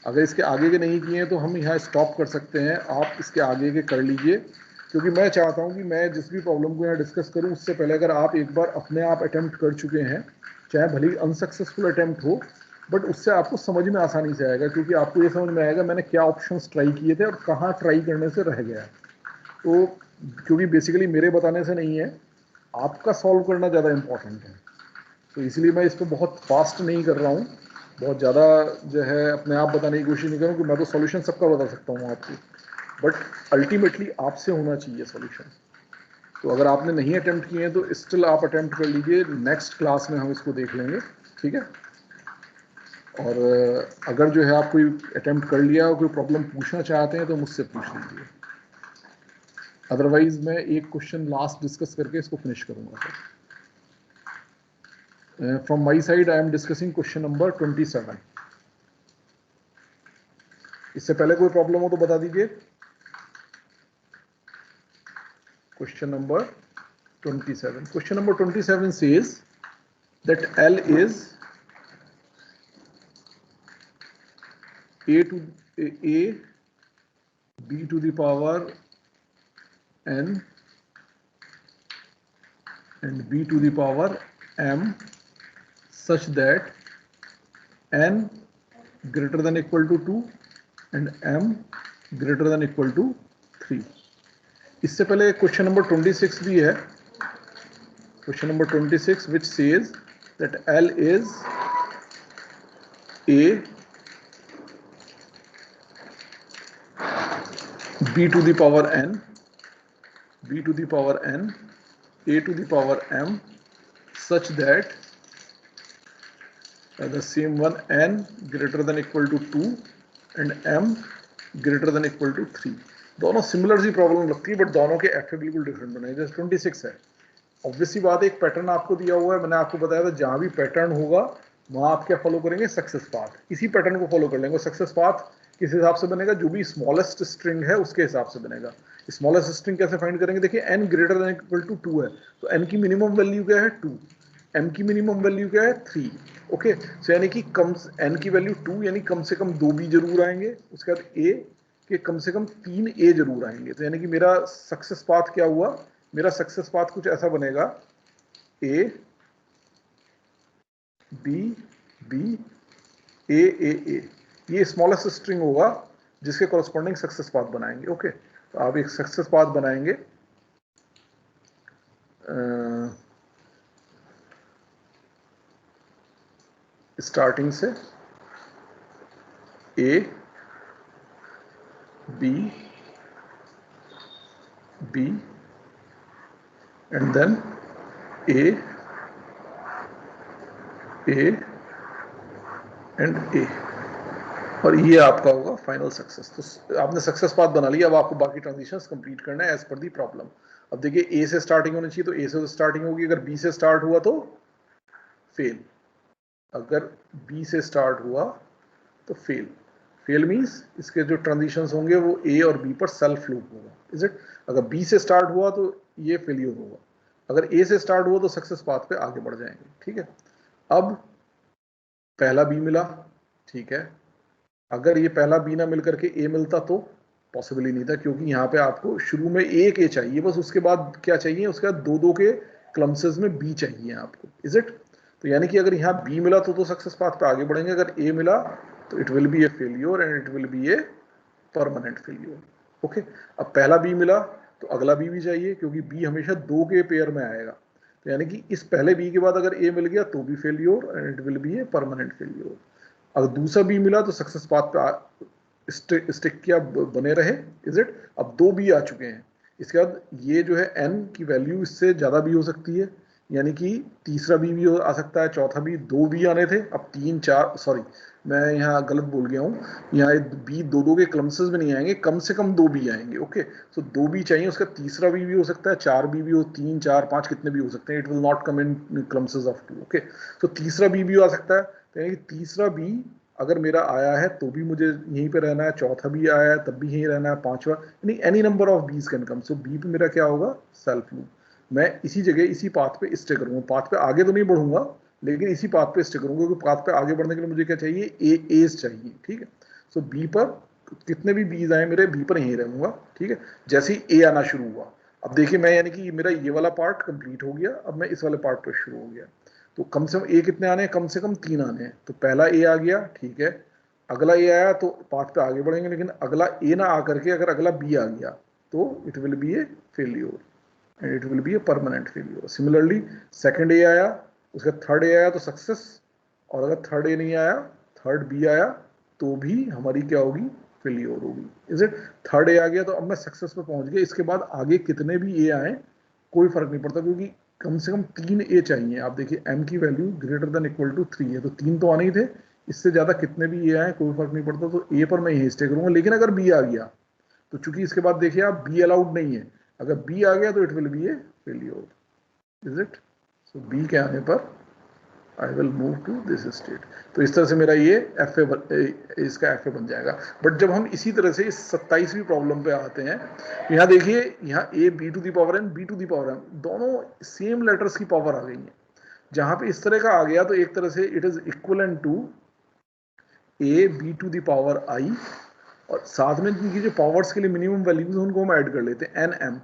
अगर इसके आगे के नहीं किए हैं तो हम यहाँ स्टॉप कर सकते हैं, आप इसके आगे के कर लीजिए, क्योंकि मैं चाहता हूँ कि मैं जिस भी प्रॉब्लम को यहाँ डिस्कस करूँ उससे पहले अगर आप एक बार अपने आप अटेम्प्ट कर चुके हैं, चाहे भले ही अनसक्सेसफुल अटेम्प्ट हो, बट उससे आपको समझ में आसानी से आएगा, क्योंकि आपको ये समझ में आएगा मैंने क्या ऑप्शंस ट्राई किए थे और कहाँ ट्राई करने से रह गया। तो क्योंकि बेसिकली मेरे बताने से नहीं है, आपका सॉल्व करना ज़्यादा इम्पॉर्टेंट है, तो इसलिए मैं इस पर बहुत फास्ट नहीं कर रहा हूँ, बहुत ज़्यादा जो है अपने आप बताने की कोशिश नहीं करूँ कि मैं तो सॉल्यूशन सबका बता सकता हूँ आपको, बट अल्टीमेटली आपसे होना चाहिए सॉल्यूशन। तो अगर आपने नहीं अटेम्प्ट किए हैं तो स्टिल आप अटेम्प्ट कर लीजिए, नेक्स्ट क्लास में हम इसको देख लेंगे, ठीक है? और अगर जो है आप कोई अटेम्प्ट कर लिया और कोई प्रॉब्लम पूछना चाहते हैं तो मुझसे पूछ लीजिए, अदरवाइज मैं एक क्वेश्चन लास्ट डिस्कस करके इसको फिनिश करूँगा। From my side, I am discussing question number 27. इससे पहले कोई प्रॉब्लम हो तो बता दीजिए। Question number 27. Question number 27 says that L is a b to the power n and b to the power m such that n greater than equal to 2 and m greater than equal to 3. इससे पहले question number 26 भी है, question number 26 which says that L is a b to the power n, b to the power n, a to the power m such that the same one n greater than equal to 2 and m greater than equal to 3. दोनों similar सी problem लगती है, but दोनों के F बिल्कुल different बने। जैसे 26 है, obviously बात है, एक पैटर्न आपको दिया हुआ है, मैंने आपको बताया था जहां भी पैटर्न होगा वहां आप क्या फॉलो करेंगे, सक्सेस पाथ, इसी पैटर्न को फॉलो कर लेंगे। सक्सेस पाथ किस हिसाब से बनेगा, जो भी स्मॉलेस्ट स्ट्रिंग है उसके हिसाब से बनेगा। स्मॉलेस्ट स्ट्रिंग कैसे फाइंड करेंगे, देखिए n greater than equal to 2 है, तो n की मिनिमम वैल्यू क्या है 2, m की मिनिमम वैल्यू क्या है 3, ओके। सो यानी कि कम n की वैल्यू 2, यानी कम से कम 2 भी जरूर आएंगे, उसके बाद a के कम से कम 3 a जरूर आएंगे। तो यानी कि मेरा सक्सेस पाथ क्या हुआ, मेरा सक्सेस पाथ कुछ ऐसा बनेगा, A B B A A A, ये स्मॉलेस्ट स्ट्रिंग होगा जिसके कॉरस्पॉन्डिंग सक्सेस पाथ बनाएंगे, ओके। तो आप एक सक्सेस पाथ बनाएंगे, स्टार्टिंग से A B B and then A and A, और ये आपका होगा फाइनल सक्सेस। तो आपने सक्सेस पाथ बना लिया, अब आपको बाकी ट्रांजिशंस कंप्लीट करना है एज पर दी प्रॉब्लम। अब देखिए ए से स्टार्टिंग होनी चाहिए, तो ए से स्टार्टिंग होगी, अगर बी से स्टार्ट हुआ तो फेल, अगर बी से स्टार्ट हुआ तो फेल। फेल मीन्स इसके जो ट्रांजिशंस होंगे वो ए और बी पर सेल्फ लूप होगा, इज इट। अगर बी से स्टार्ट हुआ तो ये फेलियर होगा, अगर ए से स्टार्ट हुआ तो सक्सेस पाथ पे आगे बढ़ जाएंगे, ठीक है। अब पहला बी मिला, ठीक है, अगर ये पहला बी ना मिलकर के ए मिलता तो पॉसिबल ही नहीं था, क्योंकि यहाँ पे आपको शुरू में एक ए चाहिए बस, उसके बाद क्या चाहिए, उसके बाद दो दो के क्लम्सेस में बी चाहिए आपको, इज इट। तो यानी कि अगर यहाँ बी मिला तो सक्सेस पाथ पे आगे बढ़ेंगे, अगर ए मिला तो it will be a failure and it will be a permanent failure, okay. अब पहला बी मिला तो अगला बी भी चाहिए, क्योंकि बी हमेशा दो के पेयर में आएगा, तो यानी कि इस पहले बी के बाद अगर ए मिल गया तो भी failure and it will be a permanent failure. अगर दूसरा बी मिला तो सक्सेस पाथ पे स्टिक क्या बने रहे, इज इट। अब दो बी आ चुके हैं, इसके बाद ये जो है n की वैल्यू इससे ज़्यादा भी हो सकती है, यानी कि तीसरा बी भी आ सकता है, चौथा बी, 2 बी आने थे, अब 3 4, सॉरी मैं यहाँ गलत बोल गया हूँ, यहाँ बी दो के क्लम्सेस में नहीं आएंगे, कम से कम 2 बी आएंगे। ओके, सो 2 बी चाहिए, उसका तीसरा बी भी हो सकता है, 4 बी भी हो, 3 4 5 कितने भी हो सकते हैं, it will not come in columns of 2। Okay, तो तीसरा बी भी आ सकता है, तो यानी कि तीसरा बी अगर मेरा आया है तो भी मुझे यहीं पे रहना है, चौथा भी आया है तब भी यहीं रहना है, पांचवा, यानी एनी नंबर ऑफ बीज कैन कम। सो बी पे मेरा क्या होगा, सेल्फ लूप। मैं इसी जगह इसी पाथ पे स्टे करूंगा, पाथ पे आगे तो नहीं बढ़ूंगा लेकिन इसी पाथ पे स्टे करूंगा, क्योंकि पाथ पे आगे बढ़ने के लिए मुझे क्या चाहिए, एज चाहिए। ठीक है, सो बी पर कितने भी बीज आए मेरे, बी पर यहीं रहूंगा। ठीक है, जैसे ही ए आना शुरू हुआ, अब देखिए मैं, यानी कि मेरा ये वाला पार्ट कंप्लीट हो गया, अब मैं इस वाले पार्ट पर शुरू हो गया, तो कम से कम ए कितने आने हैं, कम से कम 3 आने हैं। तो पहला ए आ गया, ठीक है, अगला ए आया तो पाथ पे आगे बढ़ेंगे, लेकिन अगला ए ना आकर के अगर अगला बी आ गया तो it will be a failure and it will be a permanent failure. Similarly second ए आया, उसका थर्ड ए आया तो सक्सेस, और अगर थर्ड ए नहीं आया, थर्ड बी आया तो भी हमारी क्या होगी, फेल्योर होगी। इज इट, थर्ड ए आ गया तो अब मैं सक्सेस पे पहुंच गया, इसके बाद आगे कितने भी ए आए कोई फर्क नहीं पड़ता, क्योंकि कम से कम 3 ए चाहिए। आप देखिए m की value greater than equal to 3 है, तो 3 तो आने ही थे, इससे ज्यादा कितने भी ए आए कोई फर्क नहीं पड़ता, तो ए पर मैं यही स्टे करूंगा। लेकिन अगर बी आ गया तो चूंकि इसके बाद देखिए आप बी अलाउड नहीं है, अगर बी आ गया तो it will be a failure. Is it, so B के आने पर I will move to this state. तो इस तरह से मेरा ये एफ ए, इसका एफ ए बन जाएगा। बट जब हम इसी तरह से इस 27वीं प्रॉब्लम पे आते हैं, यहाँ देखिए, यहाँ A B to the power N, B to the power N, दोनों सेम लेटर्स की पावर आ गई है। जहां पे इस तरह का आ गया तो एक तरह से it is equivalent to A B to the power I, और साथ में इनकी जो पावर्स के लिए मिनिमम वैल्यूज हैं उनको हम ऐड कर लेते हैं, N M,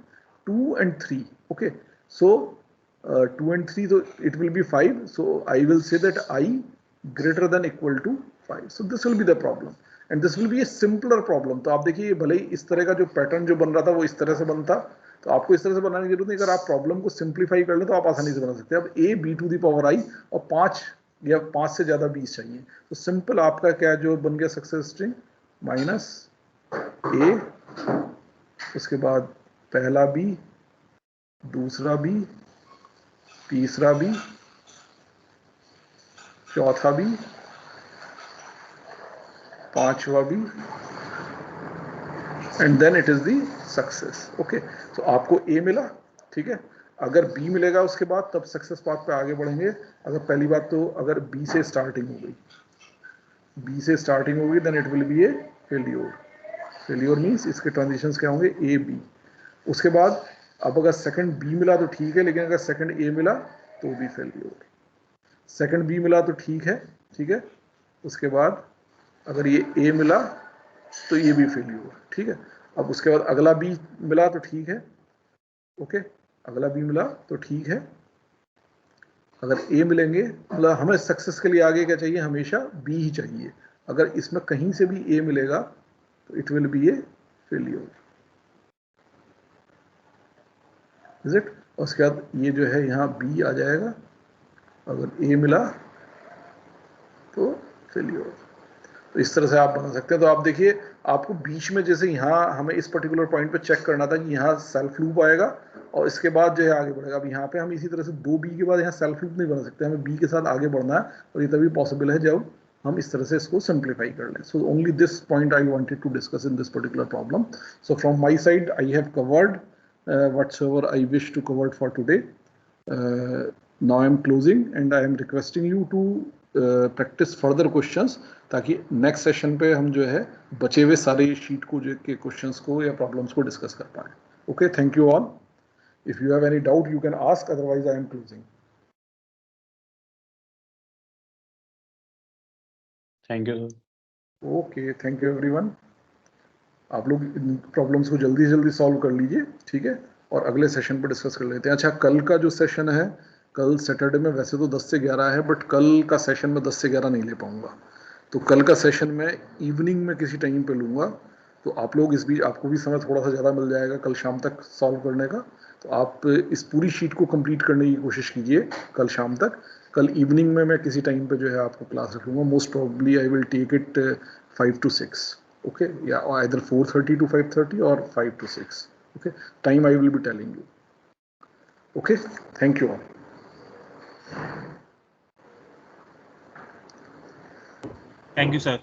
2 and 3। Okay, so 2 and 3, तो it will be 5, so I will say that I greater than equal to 5। So this will be the problem and this will be a simpler problem. तो आप देखिए, भले ही इस तरह का जो pattern जो बन रहा था वो इस तरह से बनता, तो आपको इस तरह से बनाने की जरूरत नहीं। अगर आप प्रॉब्लम को सिंप्लीफाई कर लें तो आप आसानी से बना सकते हैं। अब A B to the power I और 5 या 5 से ज्यादा बीस चाहिए, तो सिंपल आपका क्या जो बन गया सक्सेस स्ट्रिंग, माइनस ए, उसके बाद पहला बी, दूसरा बी, तीसरा बी, चौथा बी, पांचवा B, and then it is the success. Okay, तो आपको ए मिला, ठीक है, अगर बी मिलेगा उसके बाद तब सक्सेस पाथ पे आगे बढ़ेंगे। अगर पहली बात तो अगर बी से स्टार्टिंग हो गई, बी से स्टार्टिंग होगी, then it will be a failure. Failure means इसके ट्रांजिशंस क्या होंगे, ए बी। उसके बाद अब अगर सेकंड बी मिला तो ठीक है, लेकिन अगर सेकंड ए मिला तो भी फेल्योर। सेकंड बी मिला तो ठीक है, ठीक है, उसके बाद अगर ये ए मिला तो ये भी फेल्योर, ठीक है। अब उसके बाद अगला बी मिला तो ठीक है, ओके, अगला बी मिला तो ठीक है। अगर ए मिलेंगे, मतलब हमें सक्सेस के लिए आगे क्या चाहिए, हमेशा बी ही चाहिए। अगर इसमें कहीं से भी ए मिलेगा तो it will be a failure. Is it, उसके बाद ये जो है यहाँ बी आ जाएगा, अगर ए मिला तो फेल्योर। तो इस तरह से आप बना सकते हैं। तो आप देखिए, आपको बीच में जैसे यहाँ हमें इस पर्टिकुलर पॉइंट पे चेक करना था कि यहाँ सेल्फ लूप आएगा और इसके बाद जो है आगे बढ़ेगा। अब यहाँ पे हम इसी तरह से 2b के बाद यहाँ सेल्फ लूप नहीं बना सकते, हमें b के साथ आगे बढ़ना है, और ये तभी पॉसिबल है जब हम इस तरह से इसको सिंप्लीफाई कर लें। So only this point I wanted to discuss in this particular problem. So from my side I have covered whatsoever I wish to cover for today. Now I am closing and I am requesting you to practice further questions, ताकि next session पे हम जो है बचे हुए सारे sheet को जो के क्वेश्चंस को या प्रॉब्लम्स को डिस्कस कर पाए। Okay, thank you all. If you have any doubt you can ask, otherwise I am closing. Thank you sir. Okay, thank you everyone. आप लोग प्रॉब्लम्स को जल्दी से जल्दी सॉल्व कर लीजिए, ठीक है, और अगले सेशन पर डिस्कस कर लेते हैं। अच्छा, कल का जो सेशन है, कल सैटरडे में वैसे तो 10 से 11 है, बट कल का सेशन में 10 से 11 नहीं ले पाऊंगा, तो कल का सेशन मैं इवनिंग में किसी टाइम पे लूँगा। तो आप लोग इस बीच, आपको भी समय थोड़ा सा ज़्यादा मिल जाएगा कल शाम तक सॉल्व करने का, तो आप इस पूरी शीट को कंप्लीट करने की कोशिश कीजिए कल शाम तक। कल इवनिंग में मैं किसी टाइम पे जो है आपको क्लास रखूँगा। Most probably I will take it 5 to 6, okay, yeah, or either 4:30 to 5:30 or 5 to 6, okay, time I will be telling you. Okay, thank you all. Thank you sir.